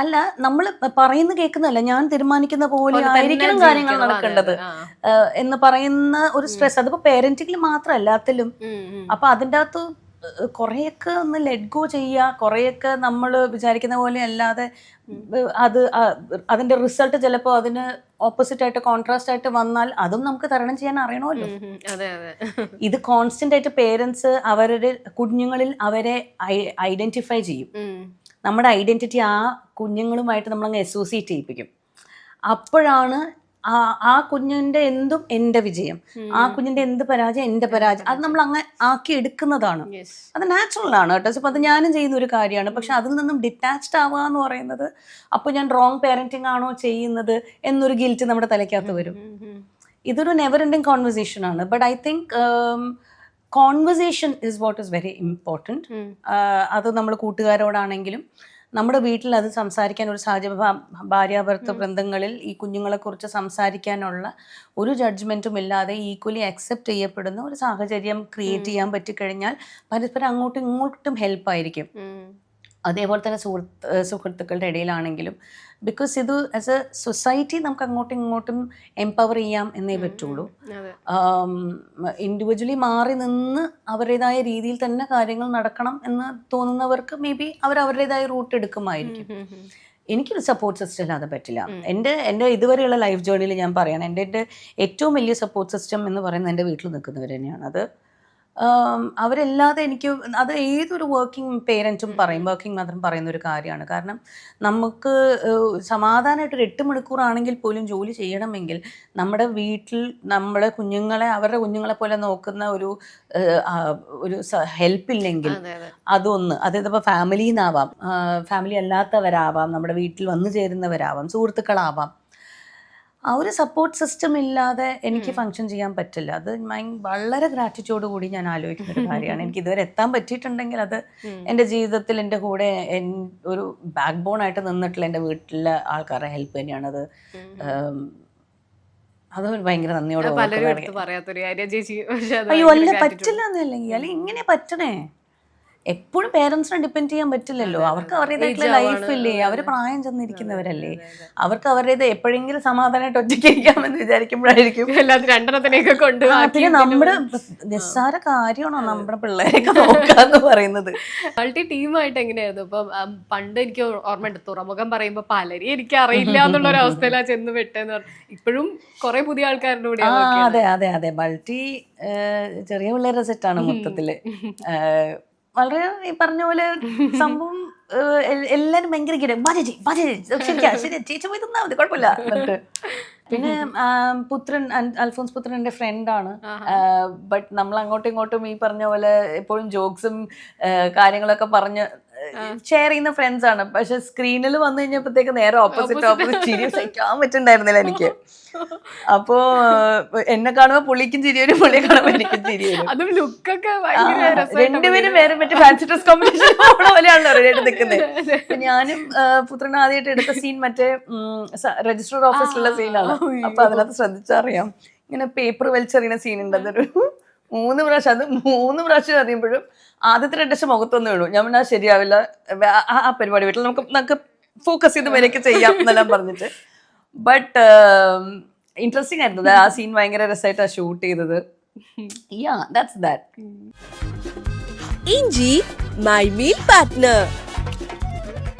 അല്ല, നമ്മൾ പറയുന്ന കേൾക്കുന്നതല്ല, ഞാൻ തീരുമാനിക്കുന്ന പോലെ ആയിരിക്കണം കാര്യങ്ങൾ നടക്കേണ്ടത് എന്ന് പറയുന്ന ഒരു സ്ട്രെസ്. അതിപ്പോ പേരന്റിങ്ങിൽ മാത്രം എല്ലാത്തിലും. അപ്പൊ അതിൻ്റെ അകത്ത് കുറെയൊക്കെ ഒന്ന് ലെറ്റ് ഗോ ചെയ്യുക, കുറെയൊക്കെ നമ്മൾ വിചാരിക്കുന്ന പോലെ അല്ലാതെ അതിന്റെ റിസൾട്ട് ചിലപ്പോൾ അതിന് ഓപ്പോസിറ്റ് ആയിട്ട് കോൺട്രാസ്റ്റ് ആയിട്ട് വന്നാൽ അതും നമുക്ക് തരണം ചെയ്യാൻ അറിയണമല്ലോ. ഇത് കോൺസ്റ്റന്റ് ആയിട്ട് പേരൻസ് അവരുടെ കുഞ്ഞുങ്ങളിൽ അവരെ ഐഡന്റിഫൈ ചെയ്യും. നമ്മുടെ ഐഡന്റിറ്റി ആ കുഞ്ഞുങ്ങളുമായിട്ട് നമ്മളങ്ങ് അസോസിയേറ്റ് ചെയ്യിപ്പിക്കും. അപ്പോഴാണ് ആ കുഞ്ഞിന്റെ എന്തും എന്റെ വിജയം, ആ കുഞ്ഞിന്റെ എന്ത് പരാജയം എന്റെ പരാജയം, അത് നമ്മൾ അങ്ങ് ആക്കി എടുക്കുന്നതാണ്. അത് നാച്ചുറൽ ആണ് കേട്ടോ. അപ്പൊ അത് ഞാനും ചെയ്യുന്ന ഒരു കാര്യമാണ്. പക്ഷെ അതിൽ നിന്നും ഡിറ്റാച്ച്ഡ് ആവുക എന്ന് പറയുന്നത്, അപ്പൊ ഞാൻ റോങ് പാരന്റിങ് ആണോ ചെയ്യുന്നത് എന്നൊരു ഗിൽറ്റ് നമ്മുടെ തലയ്ക്കകത്ത് വരും. ഇതൊരു നെവർ എൻഡിങ് കോൺവെർസേഷൻ ആണ്. But I think conversation is what is very important. അത് നമ്മൾ കൂട്ടുകാരോടാണെങ്കിലും നമ്മുടെ വീട്ടിൽ അത് സംസാരിക്കാൻ ഒരു സാഹചര്യം, ഭാര്യാഭർത്തൃ ബന്ധങ്ങളിൽ ഈ കുഞ്ഞുങ്ങളെക്കുറിച്ച് സംസാരിക്കാനുള്ള ഒരു ജഡ്ജ്മെൻറ്റും ഇല്ലാതെ ഈക്വലി അക്സെപ്റ്റ് ചെയ്യപ്പെടുന്ന ഒരു സാഹചര്യം ക്രിയേറ്റ് ചെയ്യാൻ പറ്റിക്കഴിഞ്ഞാൽ പരസ്പരം അങ്ങോട്ടും ഇങ്ങോട്ടും ഹെൽപ്പായിരിക്കും. അതേപോലെ തന്നെ സുഹൃത്തുക്കളുടെ ഇടയിലാണെങ്കിലും, ബിക്കോസ് ഇത് ആസ് എ സൊസൈറ്റി നമുക്ക് അങ്ങോട്ടും ഇങ്ങോട്ടും എംപവർ ചെയ്യാം എന്നേ പറ്റുള്ളൂ. ഇൻഡിവിജ്വലി മാറി നിന്ന് അവരുടേതായ രീതിയിൽ തന്നെ കാര്യങ്ങൾ നടക്കണം എന്ന് തോന്നുന്നവർക്ക് മേ ബി അവരുടേതായ റൂട്ട് എടുക്കുമായിരിക്കും. എനിക്കൊരു സപ്പോർട്ട് സിസ്റ്റം ഇല്ലാതെ പറ്റില്ല. എൻ്റെ ഇതുവരെയുള്ള ലൈഫ് ജേർണിയിൽ ഞാൻ പറയണം, എൻ്റെ ഏറ്റവും വലിയ സപ്പോർട്ട് സിസ്റ്റം എന്ന് പറയുന്നത് എൻ്റെ വീട്ടിൽ നിൽക്കുന്നവർ തന്നെയാണ്. അത് അവരല്ലാതെ എനിക്ക്, അത് ഏതൊരു വർക്കിംഗ് പേരൻറ്റും പറയും, വർക്കിംഗ് മദറും പറയുന്ന ഒരു കാര്യമാണ്. കാരണം നമുക്ക് സമാധാനമായിട്ട് ഒരു 8 മണിക്കൂറാണെങ്കിൽ പോലും ജോലി ചെയ്യണമെങ്കിൽ നമ്മുടെ വീട്ടിൽ നമ്മുടെ കുഞ്ഞുങ്ങളെ അവരുടെ കുഞ്ഞുങ്ങളെ പോലെ നോക്കുന്ന ഒരു ഹെൽപ്പില്ലെങ്കിൽ അതൊന്ന്, അതായത് ഇപ്പോൾ ഫാമിലിയിൽ നിന്നാവാം, ഫാമിലി അല്ലാത്തവരാവാം, നമ്മുടെ വീട്ടിൽ വന്നു ചേരുന്നവരാവാം, സുഹൃത്തുക്കളാവാം, ആ ഒരു സപ്പോർട്ട് സിസ്റ്റം ഇല്ലാതെ എനിക്ക് ഫങ്ഷൻ ചെയ്യാൻ പറ്റില്ല. അത് വളരെ ഗ്രാറ്റിറ്റ്യൂഡ് കൂടി ഞാൻ ആലോചിക്കുന്ന ഒരു കാര്യമാണ്. എനിക്ക് ഇതുവരെ എത്താൻ പറ്റിയിട്ടുണ്ടെങ്കിൽ അത് എൻ്റെ ജീവിതത്തിൽ എൻ്റെ കൂടെ ഒരു ബാക്ക് ബോൺ ആയിട്ട് നിന്നിട്ടുള്ള എൻ്റെ വീട്ടിലെ ആൾക്കാരുടെ ഹെൽപ്പ് തന്നെയാണ്. അത് ഭയങ്കര നന്ദിയോടെ അയ്യോ അല്ല പറ്റില്ല എന്നല്ലെങ്കിൽ, അല്ലെങ്കിൽ ഇങ്ങനെ പറ്റണേ. എപ്പോഴും പേരൻസിനെ ഡിപ്പെൻഡ് ചെയ്യാൻ പറ്റില്ലല്ലോ. അവർക്ക് അവരുടേതായിട്ടുള്ള ലൈഫില്ലേ, അവർ പ്രായം ചെന്നിരിക്കുന്നവരല്ലേ, അവർക്ക് അവരുടേത് എപ്പോഴെങ്കിലും സമാധാനമായിട്ട് ഒറ്റയ്ക്ക് ഇരിക്കാമെന്ന് വിചാരിക്കുമ്പോഴായിരിക്കും രണ്ടെണ്ണത്തിനെയൊക്കെ കൊണ്ട്. പിന്നെ നമ്മുടെ നിസ്സാര കാര്യമാണോ നമ്മുടെ പിള്ളേരൊക്കെ നോക്കാന്ന് പറയുന്നത്. മൾട്ടി ടീമായിട്ട് എങ്ങനെയായിരുന്നു? ഇപ്പൊ പണ്ട് എനിക്ക് ഓർമ്മയുണ്ട്, തുറമുഖം പറയുമ്പോ പലരെയും എനിക്ക് അറിയില്ല എന്നുള്ള ഒരു അവസ്ഥയിലാണ് ചെന്ന് വിട്ടെന്ന് പറഞ്ഞു. ഇപ്പോഴും കുറെ പുതിയ ആൾക്കാരുടെ കൂടെ. അതെ അതെ അതെ, മൾട്ടി ചെറിയ പിള്ളേരുടെ സെറ്റാണ് മൊത്തത്തില്. വളരെ ഈ പറഞ്ഞ പോലെ സംഭവം എല്ലാരും ഭയങ്കര ശരി ചേച്ചി പോയി തന്നാ മതി, കുഴപ്പമില്ല എന്നിട്ട്. പിന്നെ പുത്രൻ, അൽഫോൻസ് പുത്രൻ എൻ്റെ ഫ്രണ്ടാണ്. ബട്ട് നമ്മൾ അങ്ങോട്ടും ഇങ്ങോട്ടും ഈ പറഞ്ഞ പോലെ എപ്പോഴും ജോക്സും കാര്യങ്ങളൊക്കെ പറഞ്ഞ് ഷെയർ ചെയ്യുന്ന ഫ്രണ്ട്സ് ആണ്. പക്ഷെ സ്ക്രീനിൽ വന്നു കഴിഞ്ഞപ്പോഴത്തേക്ക് നേരെ ഓപ്പോസിറ്റ് ചിരി സഹിക്കാൻ പറ്റുന്നുണ്ടായിരുന്നില്ല എനിക്ക്. അപ്പോ എന്നെ കാണുമ്പോ പുള്ളിക്കും ചിരി വരും, പുള്ളിയെ കാണുമ്പോ എനിക്കും ചിരി വരും. രണ്ടുപേരും വേറെ മറ്റേ ഫാൻസി ഡ്രസ് കോമ്പറ്റീഷൻ പോലെയാണല്ലോ റെഡിയായിട്ട് നിൽക്കുന്നത്. ഞാനും പുത്രൻ ആദ്യമായിട്ട് എടുത്ത സീൻ മറ്റേ രജിസ്റ്റർ ഓഫീസിലുള്ള സീനാണ്. അപ്പൊ അതിനകത്ത് ശ്രദ്ധിച്ചറിയാം, ഇങ്ങനെ പേപ്പർ വലിച്ചെറിയുന്ന സീൻ ഉണ്ട്. അതൊരു 3 പ്രാവശ്യം, അത് 3 പ്രാവശ്യം അറിയുമ്പോഴും ആദ്യത്തെ 2 ലക്ഷം മുഖത്തൊന്നേ ഉള്ളൂ. ഞാൻ പറഞ്ഞാൽ ശരിയാവില്ല, ആ പരിപാടി വീട്ടിൽ നമുക്ക് ഫോക്കസ് ചെയ്ത് വരെയൊക്കെ ചെയ്യാം എന്നെല്ലാം പറഞ്ഞിട്ട്. ബട്ട് ഇൻട്രസ്റ്റിംഗ് ആയിരുന്നു ആ സീൻ, ഭയങ്കര രസമായിട്ടാണ് ഷൂട്ട് ചെയ്തത്. ഇഞ്ചി മൈ മീൽ പാർട്ട്ണർ.